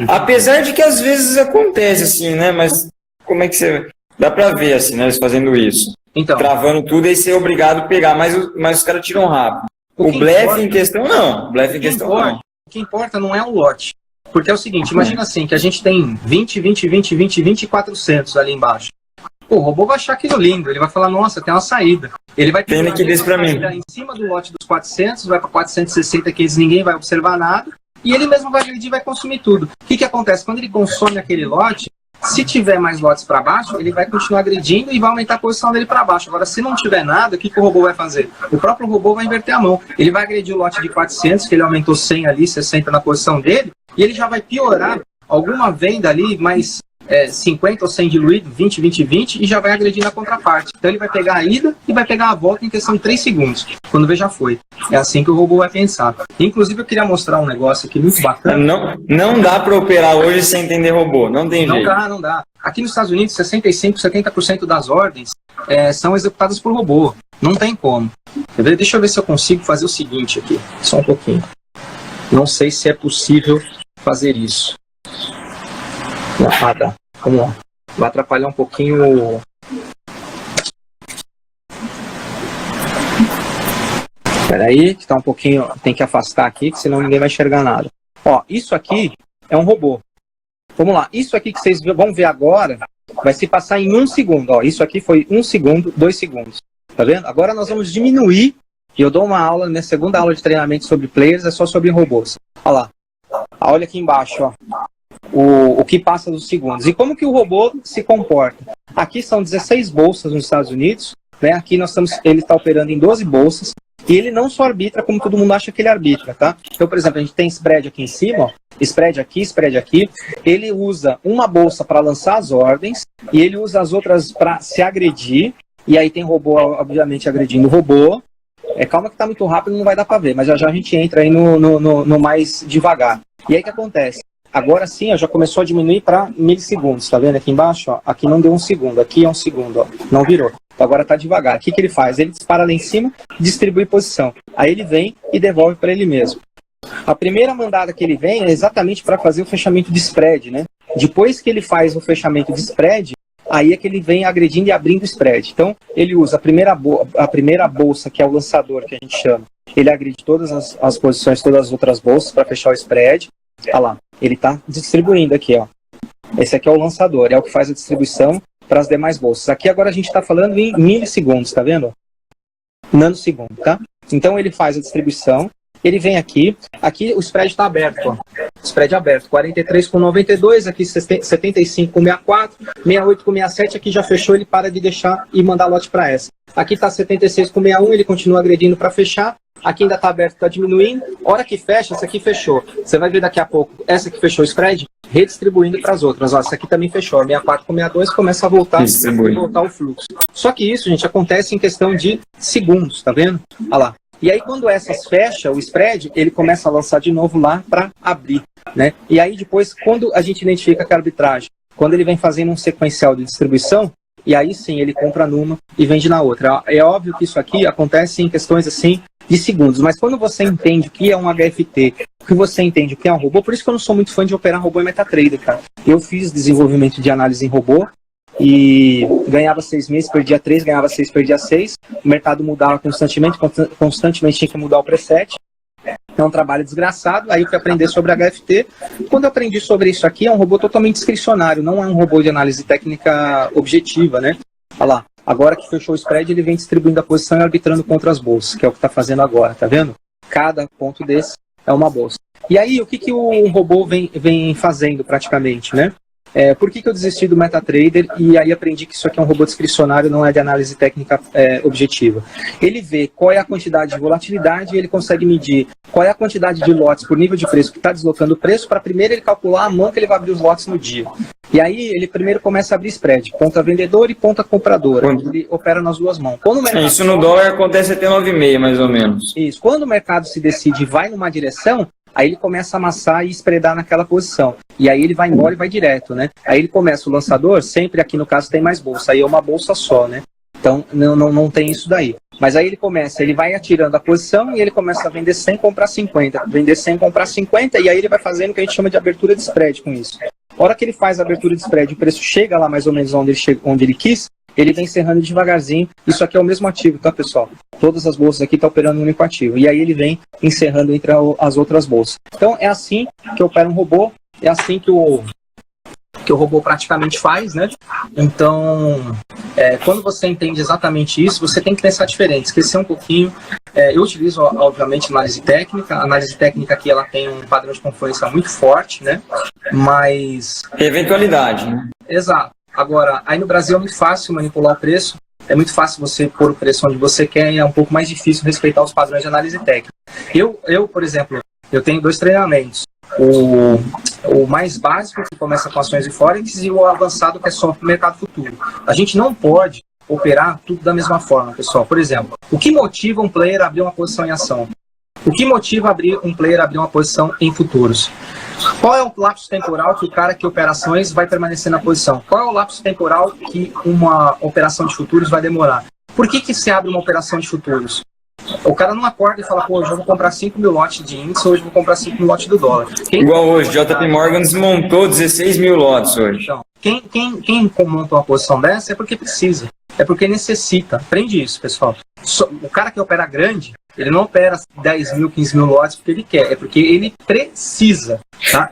Apesar de que às vezes acontece assim, né? Mas como é que você... Dá para ver assim, né? Eles fazendo isso. Então, travando tudo e ser obrigado a pegar, mas os caras tiram rápido. O blefe em questão não. Blefe em questão não. O que importa não é o lote. Porque é o seguinte, imagina assim, que a gente tem 20 e 400 ali embaixo. Pô, o robô vai achar aquilo lindo, ele vai falar, nossa, tem uma saída. Ele vai ter liquidez para mim. Em cima do lote dos 400, vai para 460, que ninguém vai observar nada, e ele mesmo vai agredir e vai consumir tudo. O que acontece? Quando ele consome aquele lote, se tiver mais lotes para baixo, ele vai continuar agredindo e vai aumentar a posição dele para baixo. Agora, se não tiver nada, o que o robô vai fazer? O próprio robô vai inverter a mão. Ele vai agredir o lote de 400, que ele aumentou 100 ali, 60 na posição dele, e ele já vai piorar alguma venda ali mais 50 ou 100 diluído, 20, 20, 20, e já vai agredir na contraparte. Então ele vai pegar a ida e vai pegar a volta em questão de 3 segundos. Quando vê, já foi. É assim que o robô vai pensar. Inclusive, eu queria mostrar um negócio aqui muito bacana. Não dá para operar hoje sem entender robô. Não tem jeito. Não dá. Aqui nos Estados Unidos, 65%, 70% das ordens são executadas por robô. Não tem como. Deixa eu ver se eu consigo fazer o seguinte aqui. Só um pouquinho. Não sei se é possível fazer isso. Tá. Vamos lá. Vai atrapalhar um pouquinho. Espera aí, que tá um pouquinho. Tem que afastar aqui, que senão ninguém vai enxergar nada. Ó, isso aqui é um robô. Vamos lá. Isso aqui que vocês vão ver agora vai se passar em 1 segundo. Ó, isso aqui foi 1 segundo, 2 segundos. Tá vendo? Agora nós vamos diminuir. E eu dou uma aula, minha segunda aula de treinamento sobre players é só sobre robôs. Olha lá. Olha aqui embaixo, ó. O que passa dos segundos. E como que o robô se comporta? Aqui são 16 bolsas nos Estados Unidos, né? Aqui ele está operando em 12 bolsas, e ele não só arbitra como todo mundo acha que ele arbitra, tá? Então, por exemplo, a gente tem spread aqui em cima, ó, spread aqui. Ele usa uma bolsa para lançar as ordens, e ele usa as outras para se agredir, e aí tem robô, obviamente, agredindo o robô. Calma que tá muito rápido, não vai dar para ver, mas já a gente entra aí no mais devagar. E aí o que acontece? Agora sim, ó, já começou a diminuir para milissegundos, tá vendo aqui embaixo? Ó, aqui não deu 1 segundo, aqui é 1 segundo, ó, não virou. Então agora tá devagar. O que ele faz? Ele dispara lá em cima, distribui posição. Aí ele vem e devolve para ele mesmo. A primeira mandada que ele vem é exatamente para fazer o fechamento de spread, né? Depois que ele faz o fechamento de spread, aí é que ele vem agredindo e abrindo o spread. Então ele usa a primeira bolsa, que é o lançador, que a gente chama. Ele agride todas as posições, todas as outras bolsas para fechar o spread. Olha lá, ele está distribuindo aqui, ó. Esse aqui é o lançador, é o que faz a distribuição para as demais bolsas. Aqui agora a gente está falando em milissegundos, tá vendo? Nanosegundo, tá? Então ele faz a distribuição, ele vem aqui o spread está aberto, ó. Spread aberto, 43 com 92, aqui 75 com 64, 68 com 67, aqui já fechou, ele para de deixar e mandar lote para essa. Aqui está 76 com 61, ele continua agredindo para fechar. Aqui ainda está aberto, está diminuindo. Hora que fecha, essa aqui fechou. Você vai ver daqui a pouco, essa que fechou o spread, redistribuindo para as outras. Ó, essa aqui também fechou, 64 com 62, começa a voltar o fluxo. Só que isso, gente, acontece em questão de segundos, tá vendo? Olha lá. E aí, quando essas fecham, o spread, ele começa a lançar de novo lá para abrir, né? E aí, depois, quando a gente identifica que a arbitragem, quando ele vem fazendo um sequencial de distribuição, e aí sim, ele compra numa e vende na outra. É óbvio que isso aqui acontece em questões assim de segundos, mas quando você entende o que é um HFT, que você entende o que é um robô, por isso que eu não sou muito fã de operar robô em MetaTrader, cara. Eu fiz desenvolvimento de análise em robô e ganhava 6 meses, perdia 3, ganhava 6, perdia 6. O mercado mudava constantemente tinha que mudar o preset. É um trabalho desgraçado. Aí eu fui aprender sobre HFT. Quando eu aprendi sobre isso aqui, é um robô totalmente discricionário, não é um robô de análise técnica objetiva, né? Olha lá, agora que fechou o spread, ele vem distribuindo a posição e arbitrando contra as bolsas, que é o que está fazendo agora, tá vendo? Cada ponto desse é uma bolsa. E aí, o que o robô vem fazendo praticamente, né? Por que eu desisti do MetaTrader e aí aprendi que isso aqui é um robô discricionário, não é de análise técnica objetiva. Ele vê qual é a quantidade de volatilidade e ele consegue medir qual é a quantidade de lotes por nível de preço que está deslocando o preço para primeiro ele calcular a mão que ele vai abrir os lotes no dia. E aí ele primeiro começa a abrir spread, ponta vendedor e ponta compradora. Ele opera nas duas mãos. Isso no dólar acontece até 9,5 mais ou menos. Isso. Quando o mercado se decide e vai numa direção, aí ele começa a amassar e espreadar naquela posição. E aí ele vai embora e vai direto, né? Aí ele começa o lançador, sempre aqui no caso tem mais bolsa. Aí é uma bolsa só, né? Então não tem isso daí. Mas aí ele vai atirando a posição e ele começa a vender 100, comprar 50. Vender 100, comprar 50 e aí ele vai fazendo o que a gente chama de abertura de spread com isso. A hora que ele faz a abertura de spread, o preço chega lá mais ou menos onde ele quis, ele vem encerrando devagarzinho. Isso aqui é o mesmo ativo, tá, pessoal? Todas as bolsas aqui estão operando no único ativo. E aí ele vem encerrando entre as outras bolsas. Então é assim que opera um robô, é assim que o robô praticamente faz, né? Então, quando você entende exatamente isso, você tem que pensar diferente, esquecer um pouquinho. Eu utilizo, obviamente, análise técnica. A análise técnica aqui ela tem um padrão de confluência muito forte, né? Mas... eventualidade, né? Exato. Agora, aí no Brasil é muito fácil manipular o preço, é muito fácil você pôr o preço onde você quer e é um pouco mais difícil respeitar os padrões de análise técnica. Eu por exemplo, eu tenho 2 treinamentos. o mais básico, que começa com ações e forex, e o avançado, que é só para o mercado futuro. A gente não pode operar tudo da mesma forma, pessoal. Por exemplo, o que motiva um player a abrir uma posição em ação? O que motiva um player a abrir uma posição em futuros? Qual é o lapso temporal que o cara que opera ações vai permanecer na posição? Qual é o lapso temporal que uma operação de futuros vai demorar? Por que se abre uma operação de futuros? O cara não acorda e fala, pô, hoje eu vou comprar 5 mil lotes de índice, hoje eu vou comprar 5 mil lotes do dólar. Igual hoje, JP Morgan desmontou 16 mil lotes hoje. Então, quem monta uma posição dessa é porque precisa, é porque necessita. Aprende isso, pessoal. O cara que opera grande, ele não opera 10 mil, 15 mil lotes porque ele quer, é porque ele precisa. Tá?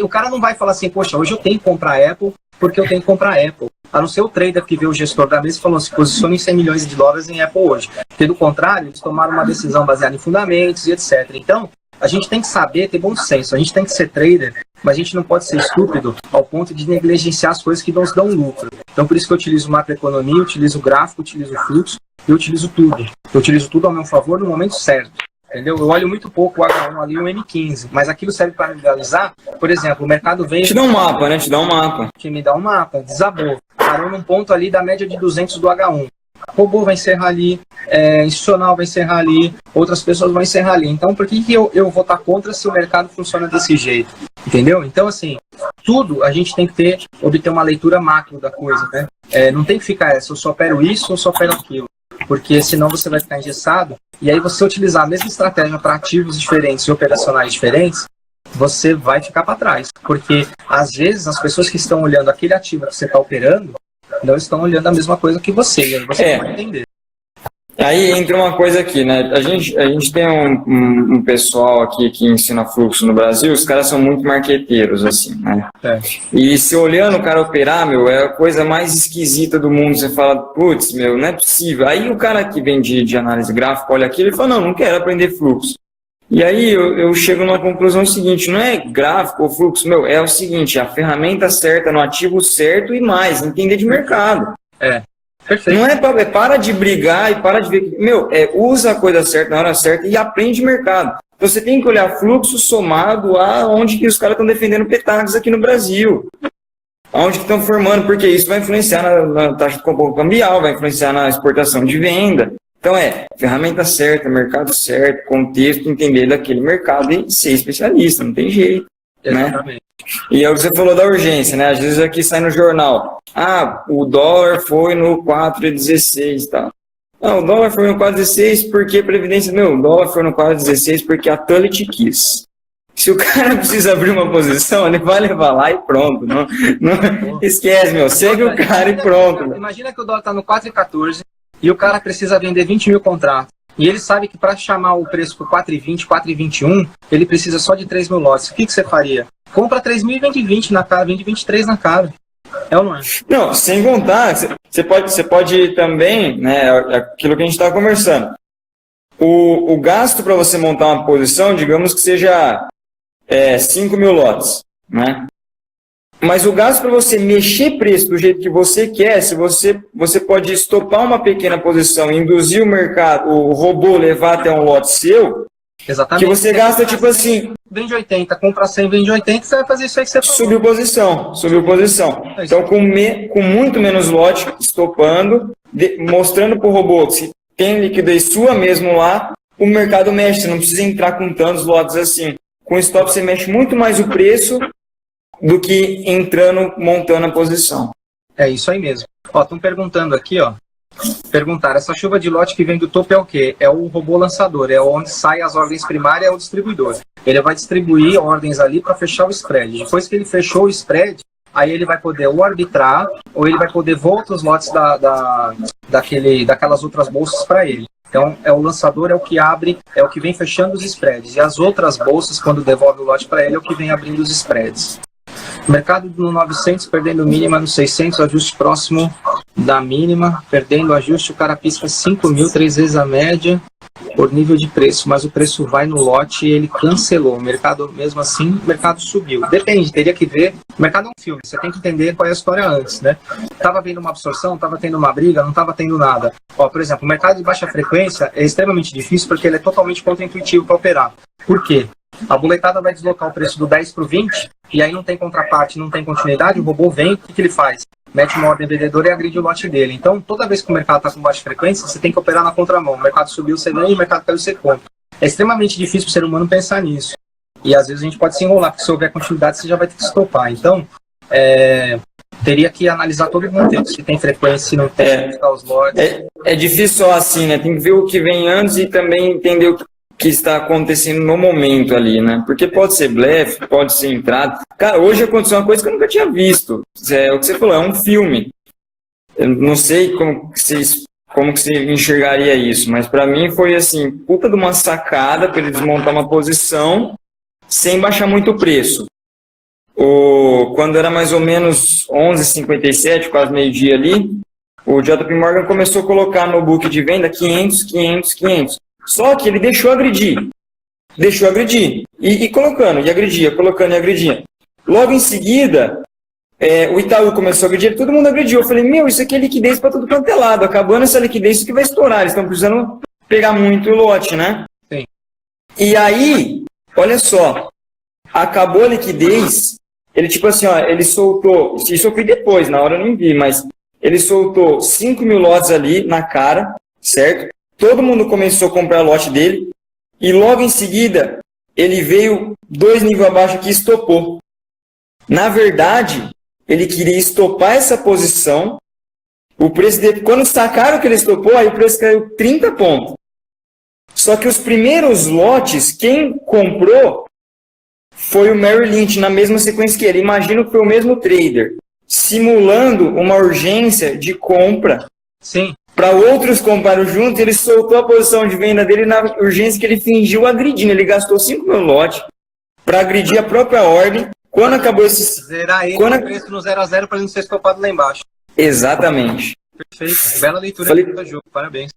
O cara não vai falar assim, poxa, hoje eu tenho que comprar Apple porque eu tenho que comprar Apple. A não ser o trader que vê o gestor da mesa e falou, se posicione 100 milhões de dólares em Apple hoje. Porque do contrário, eles tomaram uma decisão baseada em fundamentos e etc. Então, a gente tem que saber, ter bom senso. A gente tem que ser trader, mas a gente não pode ser estúpido ao ponto de negligenciar as coisas que nos dão lucro. Então, por isso que eu utilizo macroeconomia, utilizo gráfico, utilizo fluxo, eu utilizo tudo. Eu utilizo tudo ao meu favor no momento certo. Entendeu? Eu olho muito pouco o H1 ali, o M15, mas aquilo serve para me visualizar. Por exemplo, o mercado veio... Te dá um mapa, né? Te dá um mapa. Que me dá um mapa, desabou. Parou num ponto ali da média de 200 do H1. Robô vai encerrar ali, institucional vai encerrar ali, outras pessoas vão encerrar ali. Então, por que eu vou estar contra se o mercado funciona desse jeito? Entendeu? Então, assim, tudo a gente tem que obter uma leitura macro da coisa, né? Não tem que ficar eu só opero isso ou só opero aquilo. Porque senão você vai ficar engessado. E aí você utilizar a mesma estratégia para ativos diferentes e operacionais diferentes, você vai ficar para trás. Porque, às vezes, as pessoas que estão olhando aquele ativo que você está operando, não estão olhando a mesma coisa que você. E aí você não vai entender. Aí entra uma coisa aqui, né? A gente tem um pessoal aqui que ensina fluxo no Brasil, os caras são muito marqueteiros, assim, né? E se olhando o cara operar, é a coisa mais esquisita do mundo. Você fala, putz, não é possível. Aí o cara que vem de análise gráfica olha aquilo e fala, não quero aprender fluxo. E aí eu chego numa conclusão seguinte, não é gráfico ou fluxo, é o seguinte, a ferramenta certa no ativo certo e mais, entender de mercado. Perfeito. Não para de brigar e para de ver. Usa a coisa certa na hora certa e aprende mercado. Então você tem que olhar fluxo somado a onde que os caras estão defendendo petardos aqui no Brasil. Aonde que estão formando, porque isso vai influenciar na taxa de compra cambial, vai influenciar na exportação de venda. Então ferramenta certa, mercado certo, contexto, entender daquele mercado e ser especialista, não tem jeito. Exatamente. Né? E é o que você falou da urgência, né? Às vezes aqui sai no jornal, o dólar foi no 4,16, tá? Não, o dólar foi no 4,16 porque Previdência... o dólar foi no 4,16 porque a Tullet quis. Se o cara precisa abrir uma posição, ele vai levar lá e pronto. Não esquece, segue o cara e pronto. Imagina que o dólar tá no 4,14 e o cara precisa vender 20 mil contratos. E ele sabe que para chamar o preço por 4,20, 4,21, ele precisa só de 3 mil lotes. O que você faria? Compra 3 mil e vende 20 na cara, vende 23 na cara. É ou não é? Não, sem contar, você pode também, né, aquilo que a gente estava conversando. O gasto para você montar uma posição, digamos que seja 5 mil lotes, né? Mas o gasto para você mexer preço do jeito que você quer, se você pode estopar uma pequena posição e induzir o mercado, o robô levar até um lote seu, exatamente. Que você gasta tipo assim... Vende 80, compra 100, vende 80, você vai fazer isso aí que você falou. Subiu posição. Então, com muito menos lote, estopando, mostrando para o robô que se tem liquidez sua mesmo lá, o mercado mexe, você não precisa entrar com tantos lotes assim. Com stop você mexe muito mais o preço do que entrando, montando a posição. É isso aí mesmo. Estão perguntando aqui, Perguntaram, essa chuva de lote que vem do topo é o quê? É o robô lançador, é onde saem as ordens primárias, é o distribuidor. Ele vai distribuir ordens ali para fechar o spread. Depois que ele fechou o spread, aí ele vai poder ou arbitrar, ou ele vai poder voltar os lotes daquelas outras bolsas para ele. Então, o lançador é o que abre, é o que vem fechando os spreads. E as outras bolsas, quando devolve o lote para ele, é o que vem abrindo os spreads. Mercado no 900, perdendo mínima no 600, ajuste próximo da mínima, perdendo ajuste, o cara pisca 5 mil, 3 vezes a média, por nível de preço, mas o preço vai no lote e ele cancelou. O mercado, mesmo assim, o mercado subiu. Depende, teria que ver. O mercado é um filme, você tem que entender qual é a história antes, né? Estava vendo uma absorção, estava tendo uma briga, não estava tendo nada. Por exemplo, o mercado de baixa frequência é extremamente difícil porque ele é totalmente contra-intuitivo para operar. Por quê? A boletada vai deslocar o preço do 10 para o 20, e aí não tem contraparte, não tem continuidade, o robô vem, o que ele faz? Mete uma ordem vendedora e agride o lote dele. Então, toda vez que o mercado está com baixa frequência, você tem que operar na contramão. O mercado subiu, você vem, o mercado caiu, você compra. É extremamente difícil para o ser humano pensar nisso. E às vezes a gente pode se enrolar, porque se houver continuidade, você já vai ter que estopar. Então, teria que analisar todo o contexto, se tem frequência, se não tem, buscar os lotes. É difícil só assim, né? Tem que ver o que vem antes e também entender o que está acontecendo no momento ali, né? Porque pode ser blefe, pode ser entrada. Cara, hoje aconteceu uma coisa que eu nunca tinha visto. O que você falou, é um filme. Eu não sei como que você enxergaria isso, mas para mim foi assim, puta de uma sacada para ele desmontar uma posição sem baixar muito o preço. Quando era mais ou menos 11h57, quase meio-dia ali, o JP Morgan começou a colocar no book de venda 500, 500, 500. Só que ele deixou agredir. E colocando, e agredia, colocando e agredia. Logo em seguida, o Itaú começou a agredir, todo mundo agrediu. Eu falei, isso aqui é liquidez para tudo quanto é lado. Acabando essa liquidez, isso que vai estourar. Eles estão precisando pegar muito lote, né? Sim. E aí, olha só, acabou a liquidez, ele tipo assim, ele soltou, isso eu fui depois, na hora eu nem vi, mas ele soltou 5.000 lotes ali na cara, certo? Todo mundo começou a comprar lote dele, e logo em seguida, ele veio 2 níveis abaixo aqui e estopou. Na verdade, ele queria estopar essa posição, o preço dele, quando sacaram que ele estopou, aí o preço caiu 30 pontos. Só que os primeiros lotes, quem comprou foi o Merrill Lynch, na mesma sequência que ele. Imagino que foi o mesmo trader, simulando uma urgência de compra. Sim. Para outros compraram junto, ele soltou a posição de venda dele na urgência que ele fingiu agredindo. Ele gastou 5.000 lotes para agredir a própria ordem. Quando acabou esse... Zerar ele o preço no 0 a 0 para ele não ser estopado lá embaixo. Exatamente. Perfeito. Bela leitura do jogo. Parabéns.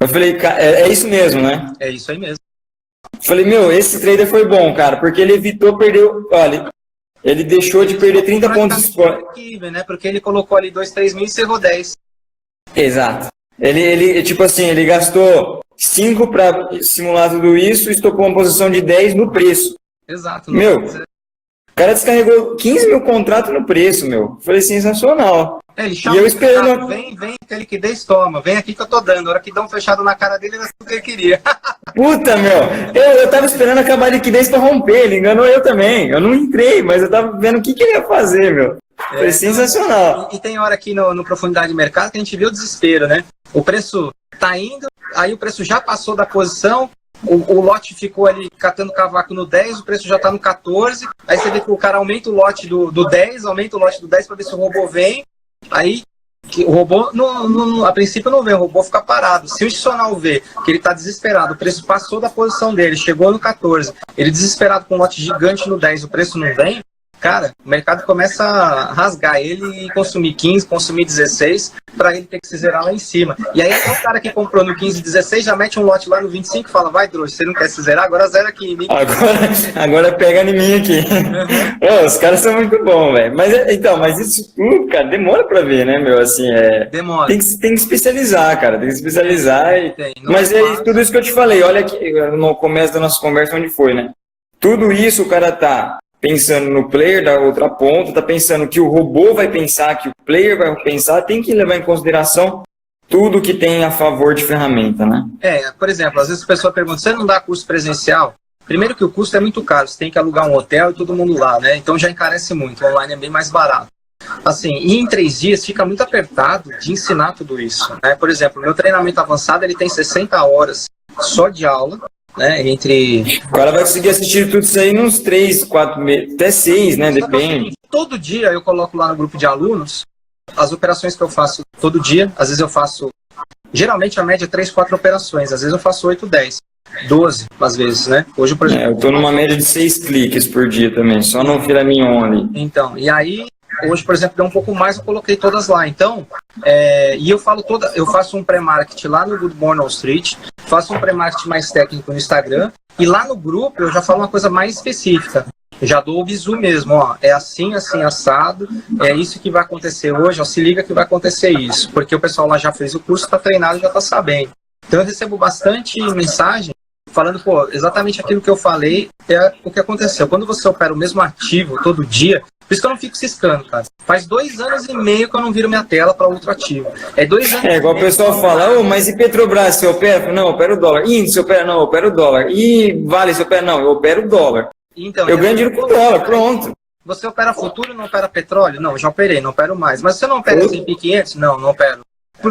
Eu falei, é isso mesmo, né? É isso aí mesmo. Falei, esse trader foi bom, cara, porque ele evitou perder... Olha, ele deixou de perder 30 pontos. Né? Porque ele colocou ali 2, 3 mil e cerrou 10. Exato. Ele tipo assim, ele gastou 5 para simular tudo isso e estopou uma posição de 10 no preço. Exato. O cara descarregou 15.000 contratos no preço, Falei, sensacional. Ele chama, e eu esperando... Vem, que a liquidez toma. Vem aqui que eu tô dando. A hora que dá um fechado na cara dele, era tudo que ele queria. Puta, eu tava esperando acabar a liquidez pra romper. Ele enganou eu também. Eu não entrei, mas eu tava vendo o que ele ia fazer, Foi sensacional. E tem hora aqui no Profundidade de Mercado que a gente vê o desespero, né? O preço tá indo, aí o preço já passou da posição, o lote ficou ali catando cavaco no 10, o preço já tá no 14, aí você vê que o cara aumenta o lote do 10, aumenta o lote do 10 para ver se o robô vem, aí o robô, a princípio não vem, o robô fica parado. Se o institucional vê que ele tá desesperado, o preço passou da posição dele, chegou no 14, ele desesperado com um lote gigante no 10, o preço não vem, cara, o mercado começa a rasgar ele e consumir 15, consumir 16, para ele ter que se zerar lá em cima. E aí o cara que comprou no 15, 16 já mete um lote lá no 25 e fala, vai, trouxa, você não quer se zerar? Agora zera aqui em mim. Agora pega em mim aqui. Os caras são muito bons, velho. Mas isso tudo, cara, demora para ver, né, Assim, demora. Tem que especializar, cara. Tem que especializar. Mas tudo isso que eu te falei, olha aqui, no começo da nossa conversa, onde foi, né? Tudo isso o cara tá pensando no player da outra ponta, tá pensando que o robô vai pensar, que o player vai pensar, tem que levar em consideração tudo que tem a favor de ferramenta, né? Por exemplo, às vezes a pessoa pergunta, você não dá curso presencial? Primeiro que o custo é muito caro, você tem que alugar um hotel e todo mundo lá, né? Então já encarece muito, online é bem mais barato. Assim, e em 3 dias fica muito apertado de ensinar tudo isso, né? Por exemplo, meu treinamento avançado, ele tem 60 horas só de aula, né, O cara vai conseguir assistir tudo isso aí nos 3, 4 meses, até 6, né, depende. Todo dia eu coloco lá no grupo de alunos as operações que eu faço todo dia. Às vezes eu faço, geralmente a média é 3, 4 operações, às vezes eu faço 8, 10, 12 às vezes, né. Hoje, por exemplo, eu tô numa média de 6 cliques por dia também, só no filé mignon ali. Então, e aí, hoje, por exemplo, deu um pouco mais, eu coloquei todas lá. Então, e eu faço um pré-market lá no Good Morning Wall Street, faço um pré-market mais técnico no Instagram, e lá no grupo eu já falo uma coisa mais específica. Eu já dou o bizu mesmo, é assim, assim, assado, é isso que vai acontecer hoje, se liga que vai acontecer isso, porque o pessoal lá já fez o curso, está treinado, já está sabendo. Então eu recebo bastante mensagem falando, pô, exatamente aquilo que eu falei é o que aconteceu. Quando você opera o mesmo ativo todo dia, por isso que eu não fico ciscando, cara. Faz 2 anos e meio que eu não viro minha tela para outro ativo. É 2 anos. É igual o pessoal fala, mas e Petrobras, você opera? Não, eu opero o dólar. Índice, você opera? Não, eu opero o dólar. E Vale, você opera? Não, eu opero o dólar. Então, eu ganho dinheiro com o dólar, pronto. Você opera futuro e não opera petróleo? Não, já operei, não opero mais. Mas você não opera S&P 500? Não, não opero.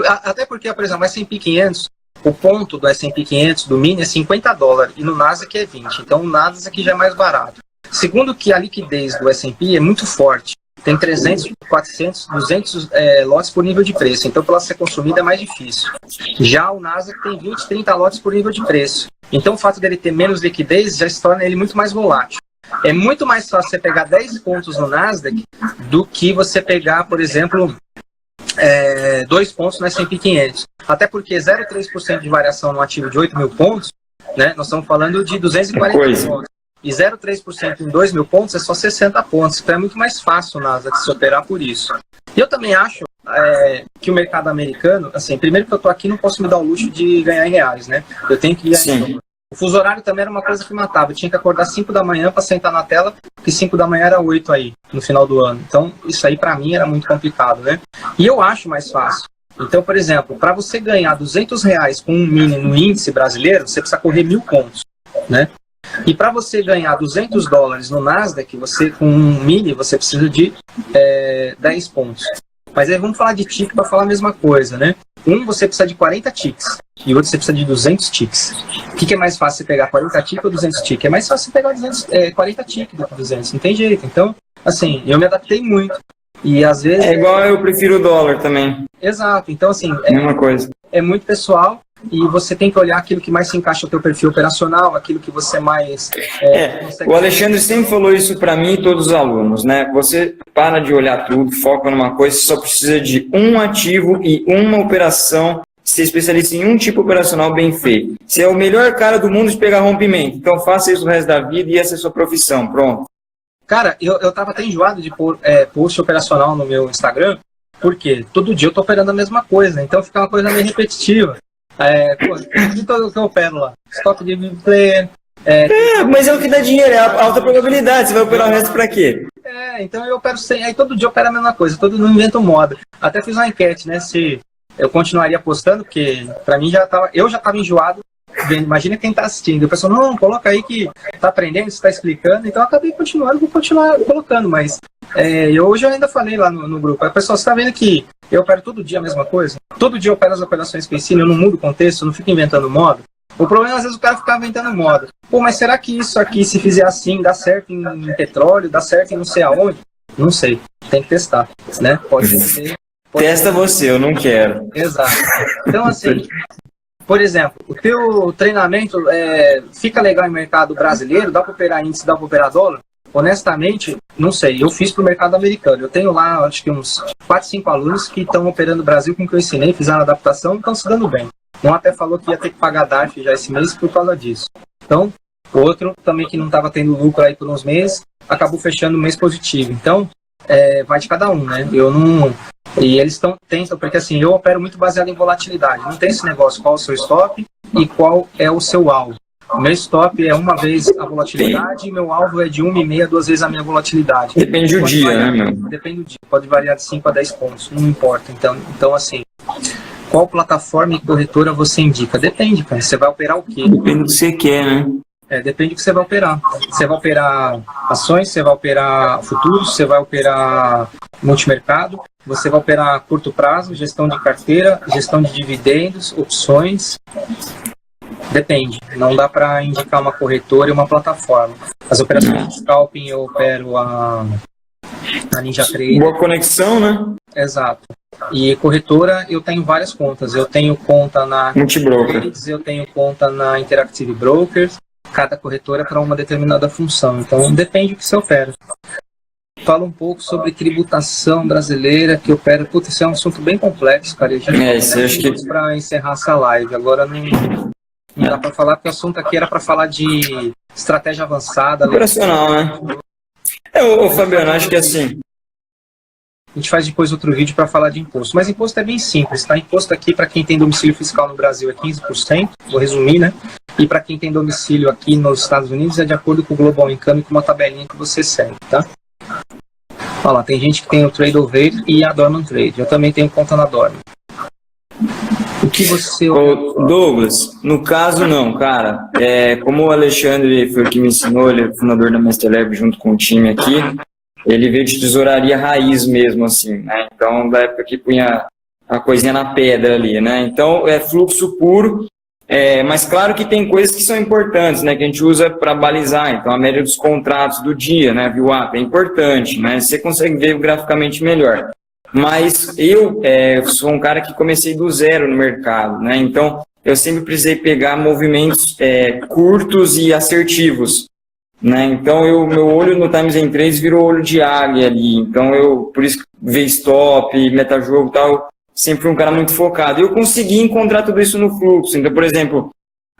Até porque, por exemplo, o S&P 500, o ponto do S&P 500, do mini, é $50 e no Nasdaq é 20. Então o Nasdaq já é mais barato. Segundo que a liquidez do S&P é muito forte. Tem 300, 400, 200 lotes por nível de preço. Então, para ela ser consumida é mais difícil. Já o Nasdaq tem 20, 30 lotes por nível de preço. Então, o fato dele ter menos liquidez já se torna ele muito mais volátil. É muito mais fácil você pegar 10 pontos no Nasdaq do que você pegar, por exemplo, 2 pontos no S&P 500. Até porque 0,3% de variação no ativo de 8 mil pontos, né, nós estamos falando de 240 pontos. E 0,3% em 2 mil pontos é só 60 pontos. Então é muito mais fácil o Nasdaq se operar por isso. E eu também acho que o mercado americano, assim, primeiro que eu estou aqui, não posso me dar o luxo de ganhar em reais, né? Eu tenho que ganhar em dólar. O fuso horário também era uma coisa que matava. Eu tinha que acordar 5 da manhã para sentar na tela, porque 5 da manhã era 8 aí, no final do ano. Então, isso aí para mim era muito complicado, né? E eu acho mais fácil. Então, por exemplo, para você ganhar R$200 com um mini no índice brasileiro, você precisa correr 1.000 pontos, né? E para você ganhar $200 no Nasdaq, você com um mini, você precisa de 10 pontos. Mas aí vamos falar de tick para falar a mesma coisa, né? Um você precisa de 40 ticks e outro você precisa de 200 ticks. O que é mais fácil você pegar, 40 ticks ou 200 ticks? É mais fácil você pegar 40 ticks do que 200, não tem jeito. Então, assim, eu me adaptei muito. E às vezes... É igual eu prefiro o dólar também. Exato. Então, assim... Mesma coisa. É muito pessoal. E você tem que olhar aquilo que mais se encaixa no teu perfil operacional, aquilo que você mais... O Alexandre sempre falou isso para mim e todos os alunos, né? Você para de olhar tudo, foca numa coisa, você só precisa de um ativo e uma operação, ser especialista em um tipo operacional bem feito. Você é o melhor cara do mundo de pegar rompimento, então faça isso o resto da vida e essa é a sua profissão, pronto. Cara, eu tava até enjoado de pôr post operacional no meu Instagram, porque todo dia eu tô operando a mesma coisa, então fica uma coisa meio repetitiva. De todo que eu opero lá. Stop de player. Mas é o que dá dinheiro, é a alta probabilidade. Você vai operar o resto pra quê? Então eu opero sem. Aí todo dia eu opero a mesma coisa, todo não invento moda. Até fiz uma enquete, né? Se eu continuaria postando, porque pra mim eu já tava enjoado. Imagina quem tá assistindo. O pessoal, não, coloca aí que tá aprendendo, você tá explicando. Então eu acabei continuando, vou continuar colocando, mas hoje eu ainda falei lá no grupo. Aí o pessoal, você tá vendo que eu opero todo dia a mesma coisa? Todo dia eu opero as operações que eu ensino, eu não mudo o contexto, eu não fico inventando moda. O problema é, às vezes, o cara ficar inventando moda. Pô, mas será que isso aqui, se fizer assim, dá certo em petróleo, dá certo em não sei aonde? Não sei. Tem que testar, né? Pode ser. Testa você, eu não quero. Exato. Então, assim, por exemplo, o teu treinamento fica legal em mercado brasileiro? Dá para operar índice, dá para operar dólar? Honestamente, não sei. Eu fiz para o mercado americano. Eu tenho lá, acho que uns 4, 5 alunos que estão operando no Brasil com o que eu ensinei, fizeram a adaptação e estão se dando bem. Um até falou que ia ter que pagar DARF já esse mês por causa disso. Então, o outro também que não estava tendo lucro aí por uns meses, acabou fechando o mês positivo. Então, vai de cada um, né? Eu não... E eles tentam, porque assim, eu opero muito baseado em volatilidade. Não tem esse negócio, qual é o seu stop e qual é o seu alvo. O meu stop é uma vez a volatilidade e meu alvo é de 1,5 a 2 vezes a minha volatilidade. Depende do dia, né, meu? Depende do dia. Pode variar de 5 a 10 pontos, não importa. Então assim, qual plataforma e corretora você indica? Depende, cara. Você vai operar o quê? Depende do que você quer, né? Depende do que você vai operar. Você vai operar ações, você vai operar futuros, você vai operar multimercado, você vai operar curto prazo, gestão de carteira, gestão de dividendos, opções. Depende. Não dá para indicar uma corretora e uma plataforma. As operações de scalping eu opero a Ninja Trader. Boa conexão, né? Exato. E corretora, eu tenho várias contas. Eu tenho conta na Multibroker. Eu tenho conta na Interactive Brokers. Cada corretora para uma determinada função. Então, depende do que você opera. Fala um pouco sobre tributação brasileira que opera. Putz, isso é um assunto bem complexo, cara. Para encerrar essa live. Agora não dá para falar, porque o assunto aqui era para falar de estratégia avançada. Operacional, né? Fabiano, acho que assim, A gente faz depois outro vídeo para falar de imposto. Mas imposto é bem simples, tá? Imposto aqui, para quem tem domicílio fiscal no Brasil, é 15%, vou resumir, né? E para quem tem domicílio aqui nos Estados Unidos, é de acordo com o Global Income, com uma tabelinha que você segue, tá? Olha lá, tem gente que tem o Trade Ovate e a Dormant Trade. Eu também tenho conta na Dormant. O que você... Ô, Douglas, no caso não, cara. Como o Alexandre foi o que me ensinou, ele é fundador da Master Lab junto com o time aqui, ele veio de tesouraria raiz mesmo, assim, né? Então, da época que punha a coisinha na pedra ali, né? Então, é fluxo puro, mas claro que tem coisas que são importantes, né? Que a gente usa para balizar. Então, a média dos contratos do dia, né? VWAP é importante, né? Você consegue ver graficamente melhor. Mas eu sou um cara que comecei do zero no mercado, né? Então, eu sempre precisei pegar movimentos curtos e assertivos, né? Então, meu olho no Times and Trades virou olho de águia ali. Então, por isso que V-Stop, metajogo e tal, sempre fui um cara muito focado. E eu consegui encontrar tudo isso no fluxo. Então, por exemplo,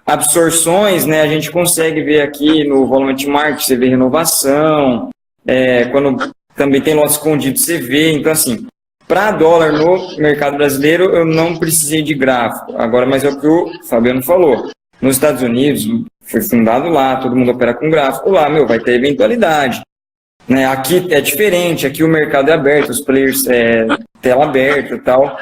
absorções, né? A gente consegue ver aqui no Volume Market, você vê renovação, quando também tem lote escondido, você vê. Então, assim, para dólar no mercado brasileiro, eu não precisei de gráfico. Agora, mas é o que o Fabiano falou. Nos Estados Unidos, foi fundado lá, todo mundo opera com gráfico lá, vai ter eventualidade. Né? Aqui é diferente, aqui o mercado é aberto, os players tela aberta e tal.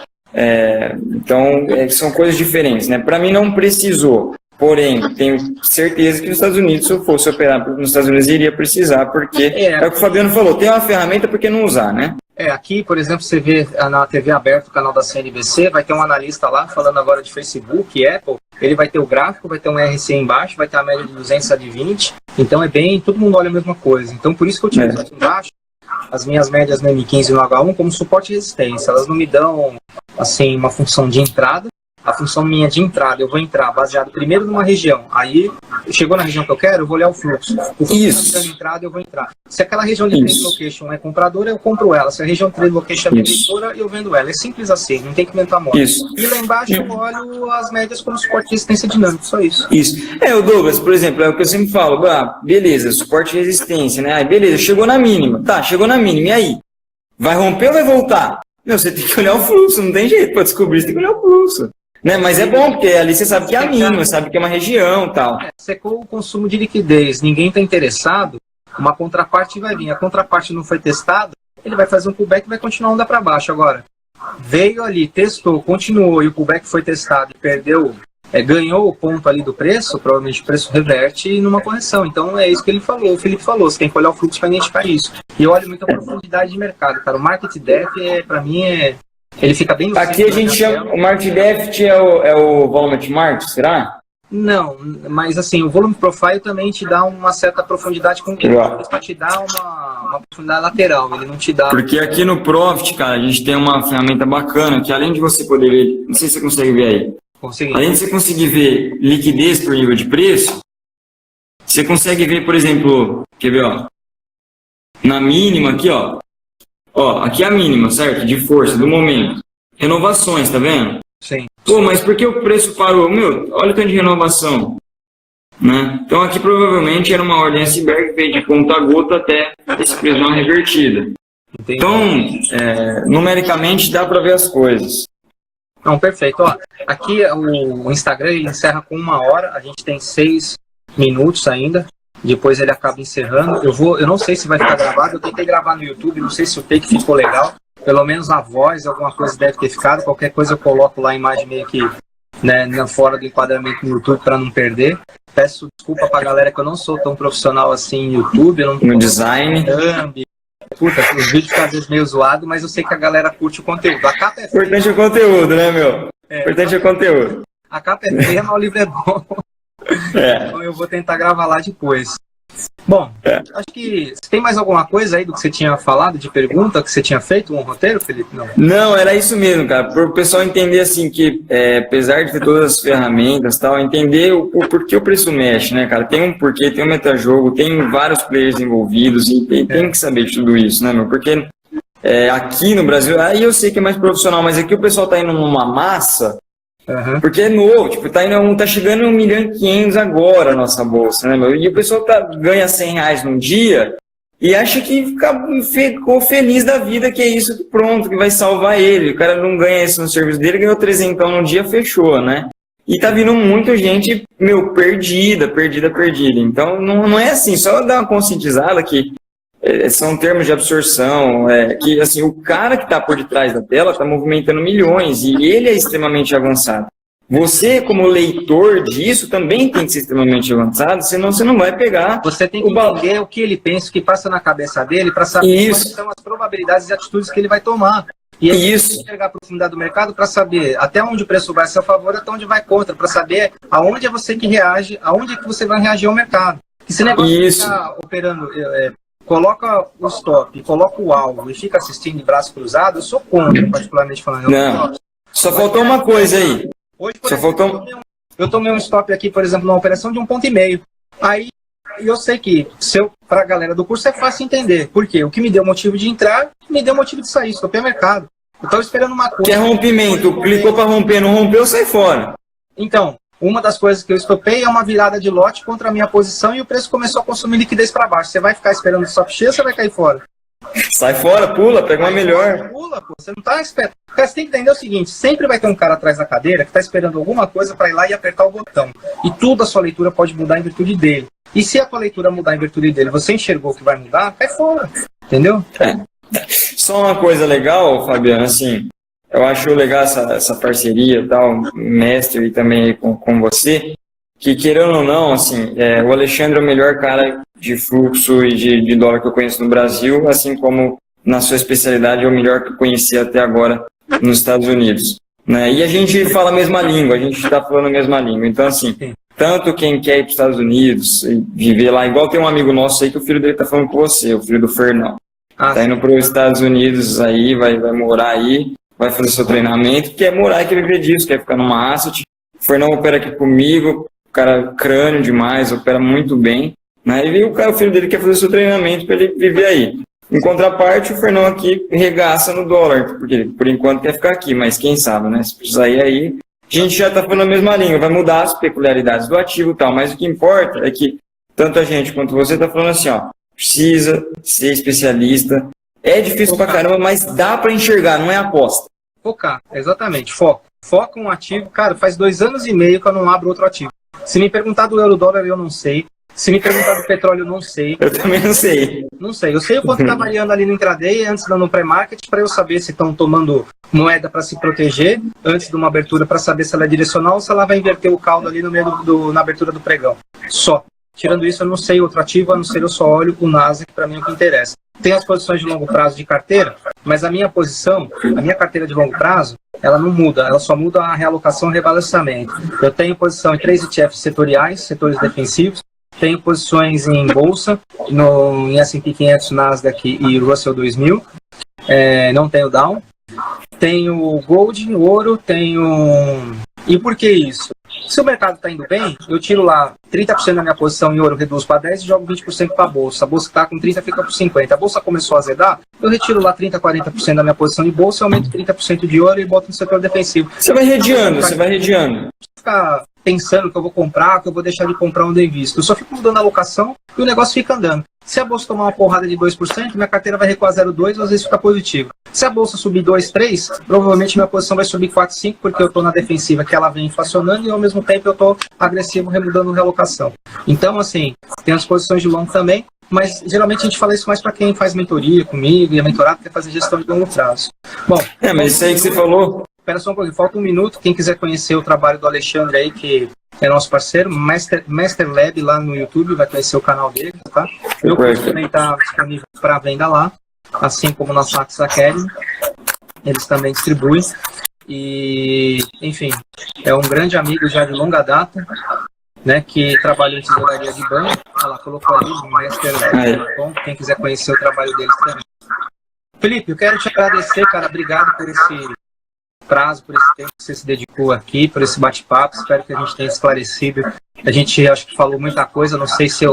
Então, são coisas diferentes. Né? Para mim, não precisou. Porém, tenho certeza que nos Estados Unidos, se eu fosse operar nos Estados Unidos, iria precisar, porque é o que o Fabiano falou, tem uma ferramenta, por que não usar, né? Aqui, por exemplo, você vê na TV aberta, o canal da CNBC, vai ter um analista lá, falando agora de Facebook, Apple, ele vai ter o gráfico, vai ter um RSI embaixo, vai ter a média de 200 a de 20, então todo mundo olha a mesma coisa. Então, por isso que eu utilizo aqui embaixo as minhas médias no M15 e no H1 como suporte e resistência. Elas não me dão, assim, uma função de entrada. A função minha de entrada, eu vou entrar baseado primeiro numa região. Aí, chegou na região que eu quero, eu vou olhar o fluxo. O fluxo está dando entrada, eu vou entrar. Se aquela região de trade location é compradora, eu compro ela. Se a região de trade location é vendedora, eu vendo ela. É simples assim, não tem que inventar moda. E lá embaixo eu olho as médias como suporte e resistência dinâmico, só isso. O Douglas, por exemplo, é o que eu sempre falo. Beleza, suporte e resistência, né? Aí, beleza, chegou na mínima. Tá, chegou na mínima, e aí? Vai romper ou vai voltar? Você tem que olhar o fluxo, não tem jeito para descobrir, você tem que olhar o fluxo. Né? Mas é bom, porque ali você sabe que é a mínima, sabe que é uma região e tal. Secou o consumo de liquidez, ninguém está interessado, uma contraparte vai vir. A contraparte não foi testada, ele vai fazer um pullback e vai continuar a onda para baixo. Agora, veio ali, testou, continuou, e o pullback foi testado e perdeu, ganhou o ponto ali do preço, provavelmente o preço reverte numa correção. Então é isso que ele falou, o Felipe falou, você tem que olhar o fluxo para identificar isso. E eu olho muito a profundidade de mercado, cara. O market depth, para mim, ele fica bem no aqui a gente chama, o market depth é o volume market, será? Não, mas assim, o volume profile também te dá uma certa profundidade com para te dar uma profundidade lateral, ele não te dá... Porque aqui no Profit, cara, a gente tem uma ferramenta bacana, que além de você poder ver, não sei se você consegue ver aí, além de você conseguir ver liquidez por nível de preço, você consegue ver, por exemplo, quer ver, na mínima aqui, aqui é a mínima, certo? De força, do momento. Renovações, tá vendo? Sim. Pô, mas por que o preço parou? Olha o tanto de renovação. Né? Então aqui provavelmente era uma ordem iceberg que veio de ponta a gota até esse preço dar uma revertida. Entendi. Então, numericamente dá para ver as coisas. Não, perfeito. Aqui o Instagram encerra com 1 hora, a gente tem 6 minutos ainda. Depois ele acaba encerrando. Eu não sei se vai ficar gravado, eu tentei gravar no YouTube, não sei se o take ficou legal. Pelo menos a voz, alguma coisa deve ter ficado. Qualquer coisa eu coloco lá a imagem meio que fora do enquadramento no YouTube para não perder. Peço desculpa pra galera que eu não sou tão profissional assim no YouTube. Eu não no design. Puta, os vídeos ficam às vezes meio zoados, mas eu sei que a galera curte o conteúdo. A capa é feia. Importante é o conteúdo, né, meu? Importante é o conteúdo. A capa é feia, mas o livro é bom. Então eu vou tentar gravar lá depois. Bom, acho que... Você tem mais alguma coisa aí do que você tinha falado, de pergunta que você tinha feito, um roteiro, Felipe? Não, era isso mesmo, cara. Para o pessoal entender, assim, que apesar de ter todas as ferramentas e tal, entender o porquê o preço mexe, né, cara? Tem um porquê, tem um metajogo, tem vários players envolvidos e tem que saber de tudo isso, né, meu? Porque aqui no Brasil, aí eu sei que é mais profissional, mas aqui o pessoal tá indo numa massa... Porque é novo, tipo, tá chegando em 1.500.000 agora a nossa bolsa, né, meu? E o pessoal ganha R$100 num dia e acha que ficou feliz da vida, que é isso que pronto, que vai salvar ele. O cara não ganha isso no serviço dele, ganhou 300 num dia, fechou, né? E tá vindo muita gente, perdida. Então, não é assim, só dar uma conscientizada que são termos de absorção, que assim, o cara que tá por detrás da tela tá movimentando milhões e ele é extremamente avançado. Você, como leitor disso, também tem que ser extremamente avançado, senão você não vai pegar... Você tem que entender o que ele pensa, o que passa na cabeça dele, para saber quais são as probabilidades e atitudes que ele vai tomar. E aí você tem que chegar a profundidade do mercado para saber até onde o preço vai a seu favor, até onde vai contra, para saber aonde é você que reage, aonde é que você vai reagir ao mercado. E esse negócio de ficar operando... coloca o stop, coloca o alvo e fica assistindo de braço cruzado, eu sou contra, particularmente falando. Não, só faltou uma coisa aí. Hoje, por exemplo, eu tomei um stop aqui, por exemplo, numa operação de 1,5 ponto. Aí eu sei que para a galera do curso é fácil entender. Por quê? O que me deu motivo de entrar, me deu motivo de sair. Estopei o mercado. Eu estava esperando uma coisa. Que é rompimento. Clicou para romper, não rompeu, sai fora. Então, uma das coisas que eu estopei é uma virada de lote contra a minha posição e o preço começou a consumir liquidez para baixo. Você vai ficar esperando o stop cheio ou você vai cair fora? Sai fora, pula, pega uma melhor. Pula, pô. Você não tá esperando. Você tem que entender o seguinte, sempre vai ter um cara atrás da cadeira que está esperando alguma coisa para ir lá e apertar o botão. E tudo a sua leitura pode mudar em virtude dele. E se a tua leitura mudar em virtude dele, você enxergou que vai mudar, cai fora. Entendeu? Só uma coisa legal, Fabiano, assim, eu acho legal essa parceria, tal, mestre e também com você, que querendo ou não, assim, o Alexandre é o melhor cara de fluxo e de dólar que eu conheço no Brasil, assim como na sua especialidade é o melhor que eu conheci até agora nos Estados Unidos, né? E a gente fala a mesma língua, a gente está falando a mesma língua, então assim, tanto quem quer ir para os Estados Unidos e viver lá, igual tem um amigo nosso aí que o filho dele está falando com você, o filho do Fernão, tá indo para os Estados Unidos aí, vai morar aí, vai fazer seu treinamento, quer morar, quer viver disso, quer ficar numa asset. O Fernão opera aqui comigo, o cara crânio demais, opera muito bem, né? E o filho dele quer fazer seu treinamento para ele viver aí. Em contraparte, o Fernão aqui regaça no dólar, porque por enquanto quer ficar aqui, mas quem sabe, né? Se precisar ir aí, a gente já está falando a mesma língua, vai mudar as peculiaridades do ativo e tal, mas o que importa é que tanto a gente quanto você está falando assim, ó, precisa ser especialista, é difícil pra caramba, mas dá para enxergar, não é aposta. Focar, exatamente, foco. Foca um ativo, cara, faz 2 anos e meio que eu não abro outro ativo. Se me perguntar do euro-dólar, eu não sei. Se me perguntar do petróleo, eu não sei. Eu também não sei. Não sei. Eu sei o quanto está variando ali no intraday, antes no pré-market, para eu saber se estão tomando moeda para se proteger, antes de uma abertura, para saber se ela é direcional ou se ela vai inverter o caldo ali no meio na abertura do pregão. Só. Tirando isso, eu não sei outro ativo, a não ser eu só olho o Nasdaq, para mim é o que interessa. Tem as posições de longo prazo de carteira, mas a minha posição, a minha carteira de longo prazo, ela não muda, ela só muda a realocação e rebalanceamento. Eu tenho posição em 3 ETFs setoriais, setores defensivos, tenho posições em bolsa, em S&P 500, Nasdaq e Russell 2000, não tenho Dow, tenho Gold, ouro, tenho... E por que isso? Se o mercado está indo bem, eu tiro lá 30% da minha posição em ouro, reduzo para 10% e jogo 20% para a bolsa. A bolsa está com 30%, fica com 50%. A bolsa começou a azedar, eu retiro lá 30%, 40% da minha posição de bolsa, aumento 30% de ouro e boto no setor defensivo. Você vai redeando, você vai redeando. Ficar pensando que eu vou comprar, que eu vou deixar de comprar onde eu invisto. Eu só fico mudando a alocação e o negócio fica andando. Se a bolsa tomar uma porrada de 2%, minha carteira vai recuar 0,2% ou às vezes fica positivo. Se a bolsa subir 2%, 3%, provavelmente minha posição vai subir 4%, 5%, porque eu estou na defensiva, que ela vem inflacionando e ao mesmo tempo eu estou agressivo remudando realocação. Então, assim, tem as posições de longo também, mas geralmente a gente fala isso mais para quem faz mentoria comigo e a mentorada quer fazer gestão de longo prazo. Bom, mas isso aí que você falou... Espera só um pouquinho, falta 1 minuto. Quem quiser conhecer o trabalho do Alexandre aí, que é nosso parceiro, Master Lab lá no YouTube, vai conhecer o canal dele, tá? Meu curso também está disponível para venda lá, assim como na Sax Academy. Eles também distribuem. E, enfim, é um grande amigo já de longa data, né, que trabalha em tesouraria de banco. Ela colocou ali no Master Lab. Quem quiser conhecer o trabalho deles também. Felipe, eu quero te agradecer, cara. Obrigado por esse prazo, por esse tempo que você se dedicou aqui, por esse bate-papo. Espero que a gente tenha esclarecido. A gente, acho que falou muita coisa. Não sei se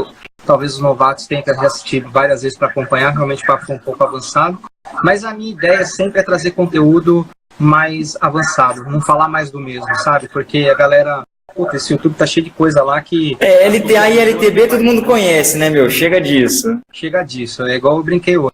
talvez os novatos tenham que assistir várias vezes para acompanhar. Realmente o papo foi um pouco avançado. Mas a minha ideia sempre é trazer conteúdo mais avançado, não falar mais do mesmo, sabe? Porque a galera puta, esse YouTube tá cheio de coisa lá que LTA e LTB todo mundo conhece, né, meu? Chega disso. chega disso. É igual eu brinquei hoje.